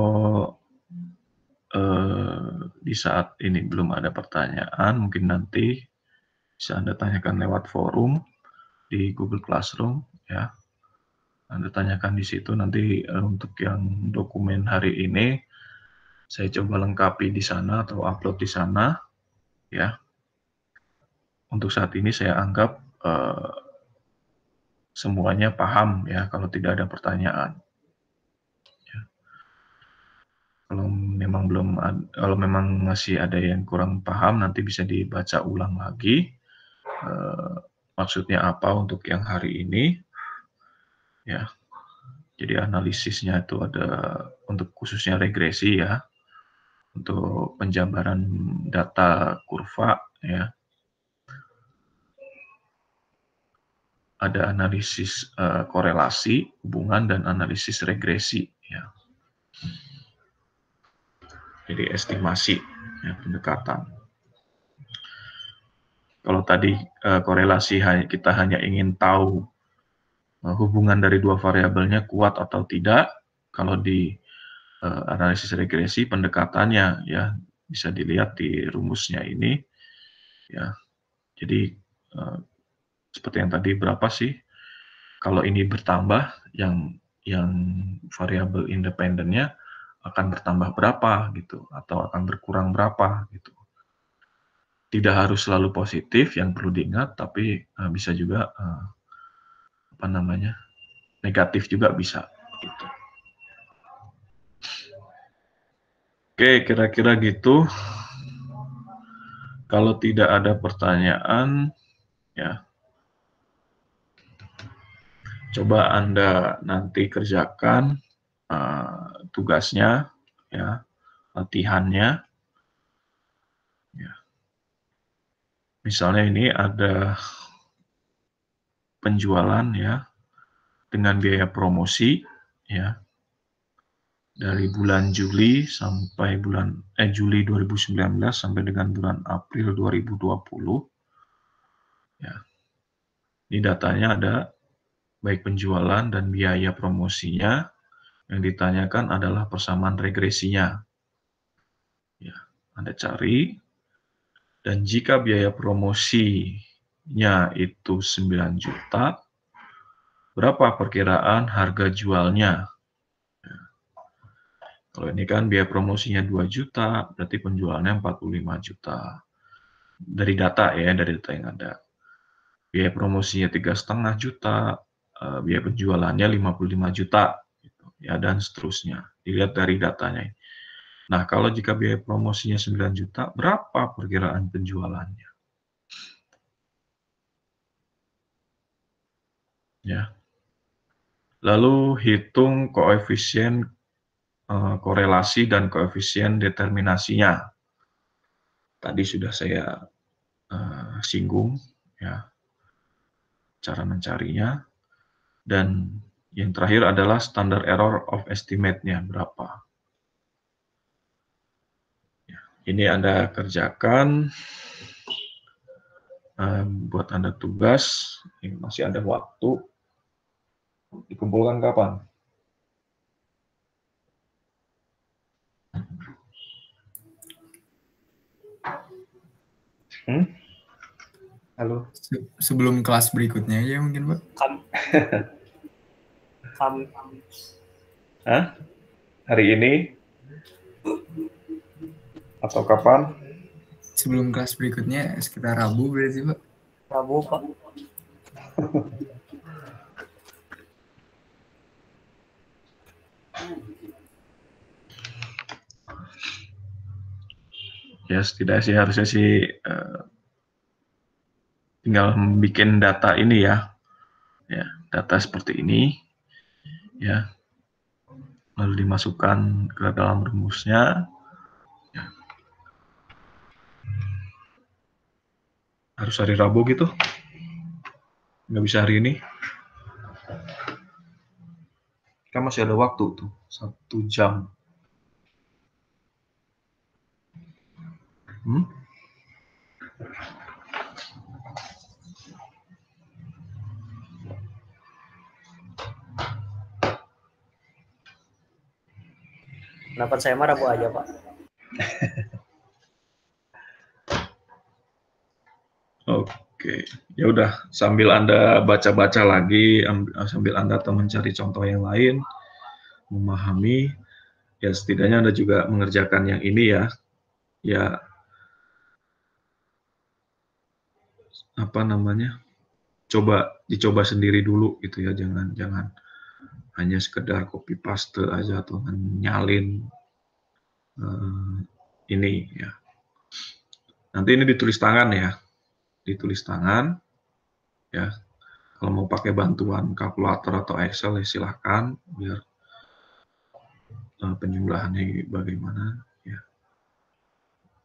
di saat ini belum ada pertanyaan, mungkin nanti bisa Anda tanyakan lewat forum di Google Classroom, ya. Anda tanyakan di situ, nanti untuk yang dokumen hari ini, saya coba lengkapi di sana atau upload di sana, ya. Untuk saat ini saya anggap semuanya paham, ya, kalau tidak ada pertanyaan. Kalau memang masih ada yang kurang paham, nanti bisa dibaca ulang lagi. Maksudnya apa untuk yang hari ini, ya. Jadi analisisnya itu ada untuk khususnya regresi ya, untuk penjabaran data kurva ya. Ada analisis korelasi, hubungan, dan analisis regresi ya. Jadi estimasi ya, pendekatan. Kalau tadi korelasi kita hanya ingin tahu hubungan dari dua variabelnya kuat atau tidak. Kalau di analisis regresi pendekatannya ya bisa dilihat di rumusnya ini ya. Jadi seperti yang tadi, berapa sih kalau ini bertambah, yang variabel independennya akan bertambah berapa gitu, atau akan berkurang berapa gitu. Tidak harus selalu positif, yang perlu diingat, tapi bisa juga negatif juga bisa gitu. Oke, kira-kira gitu. Kalau tidak ada pertanyaan, ya coba Anda nanti kerjakan tugasnya, ya, latihannya. Ya. Misalnya ini ada penjualan ya dengan biaya promosi ya dari bulan Juli sampai Juli 2019 sampai dengan bulan April 2020. Ya. Ini datanya ada baik penjualan dan biaya promosinya. Yang ditanyakan adalah persamaan regresinya. Ya, Anda cari, dan jika biaya promosinya itu 9 juta, berapa perkiraan harga jualnya? Ya. Kalau ini kan biaya promosinya 2 juta, berarti penjualannya 45 juta. Dari data ya, dari data yang ada. Biaya promosinya 3,5 juta, biaya penjualannya 55 juta, gitu, ya, dan seterusnya. Dilihat dari datanya. Nah, kalau jika biaya promosinya 9 juta, berapa perkiraan penjualannya? Ya. Lalu hitung koefisien korelasi dan koefisien determinasinya. Tadi sudah saya singgung ya cara mencarinya, dan yang terakhir adalah standard error of estimate-nya berapa. Ya, ini Anda kerjakan buat Anda tugas. Ini masih ada waktu. Dikumpulkan kapan? Halo. Sebelum kelas berikutnya ya mungkin, Pak. Hah? Hari ini? Atau kapan? Sebelum kelas berikutnya sekitar Rabu berarti, Pak. Rabu, Pak. Ya setidaknya sih harusnya sih tinggal bikin data ini ya, data seperti ini, ya, lalu dimasukkan ke dalam rumusnya. Ya. Harus hari Rabu gitu, nggak bisa hari ini. Kan masih ada waktu tuh, 1 jam. Pendapat saya mah Rabu aja, Pak. Oke, ya udah sambil Anda baca-baca lagi, sambil Anda mencari contoh yang lain, memahami, ya setidaknya Anda juga mengerjakan yang ini ya, apa namanya, dicoba sendiri dulu gitu ya, jangan hanya sekedar copy paste aja atau nyalin ini ya. Nanti ini ditulis tangan ya, ya. Kalau mau pakai bantuan kalkulator atau Excel ya silahkan, biar penjumlahannya bagaimana ya.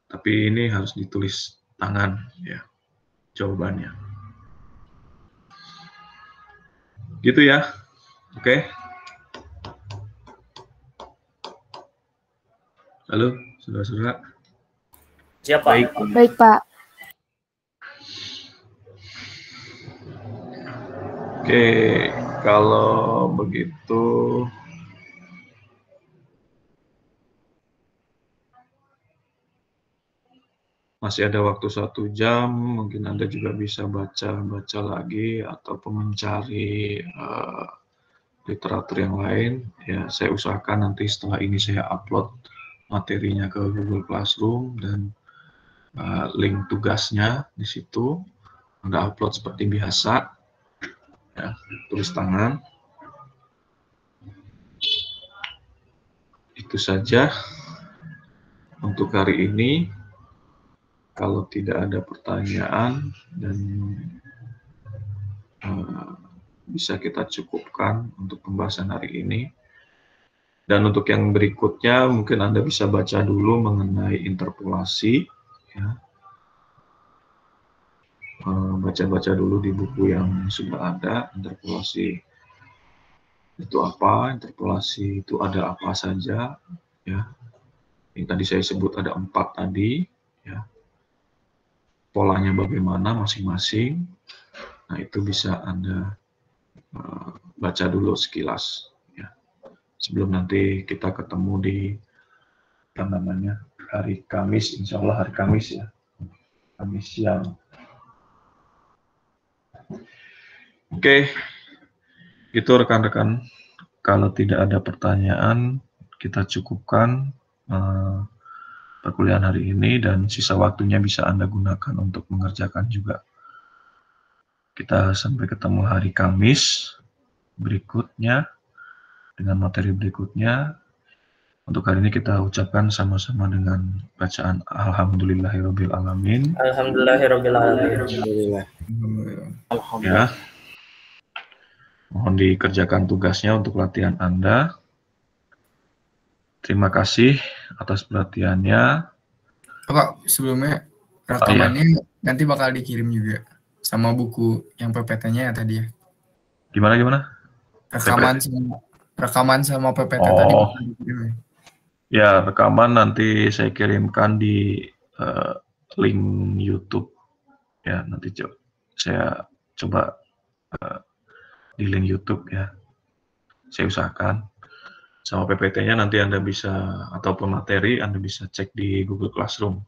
Tapi ini harus ditulis tangan ya jawabannya. Gitu ya. Oke. Halo, saudara-saudara. Siap, Pak. Baik, Pak. Oke, kalau begitu masih ada waktu 1 jam, mungkin Anda juga bisa baca lagi ataupun mencari literatur yang lain. Ya, saya usahakan nanti setelah ini saya upload materinya ke Google Classroom dan link tugasnya di situ. Anda upload seperti biasa, ya, tulis tangan. Itu saja untuk hari ini. Kalau tidak ada pertanyaan dan bisa kita cukupkan untuk pembahasan hari ini. Dan untuk yang berikutnya mungkin Anda bisa baca dulu mengenai interpolasi, ya. Baca-baca dulu di buku yang sudah ada. Interpolasi itu apa? Interpolasi itu ada apa saja? Ya, yang tadi saya sebut ada 4 tadi. Ya. Polanya bagaimana masing-masing. Nah itu bisa Anda baca dulu sekilas. Ya. Sebelum nanti kita ketemu di hari Kamis, insya Allah hari Kamis ya. Kamis siang. Oke, itu rekan-rekan. Kalau tidak ada pertanyaan, kita cukupkan perkuliahan hari ini dan sisa waktunya bisa Anda gunakan untuk mengerjakan juga. Kita sampai ketemu hari Kamis berikutnya dengan materi berikutnya. Untuk hari ini kita ucapkan sama-sama dengan bacaan Alhamdulillahirabbil alamin. Alhamdulillahirabbil alamin. Ya. Mohon dikerjakan tugasnya untuk latihan Anda. Terima kasih atas perhatiannya. Pak, sebelumnya rekamannya nanti bakal dikirim juga sama buku yang PPT-nya ya tadi ya. Gimana? Rekaman sama PPT tadi bakal dikirim ya. Ya, rekaman nanti saya kirimkan di link YouTube ya nanti saya coba di link YouTube ya, saya usahakan. Sama PPT-nya nanti Anda bisa, ataupun materi Anda bisa cek di Google Classroom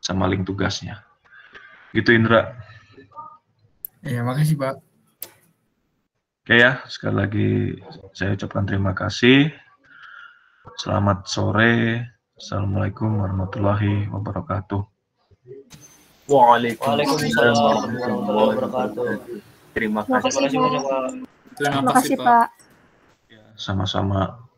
sama link tugasnya. Gitu Indra. Ya, makasih Pak. Oke ya, sekali lagi saya ucapkan terima kasih. Selamat sore. Assalamualaikum warahmatullahi wabarakatuh. Waalaikumsalam warahmatullahi wabarakatuh. Terima Terima kasih. kasih, Terima kasih banyak, Pak. Pak. Terima kasih, Pak. Sama-sama.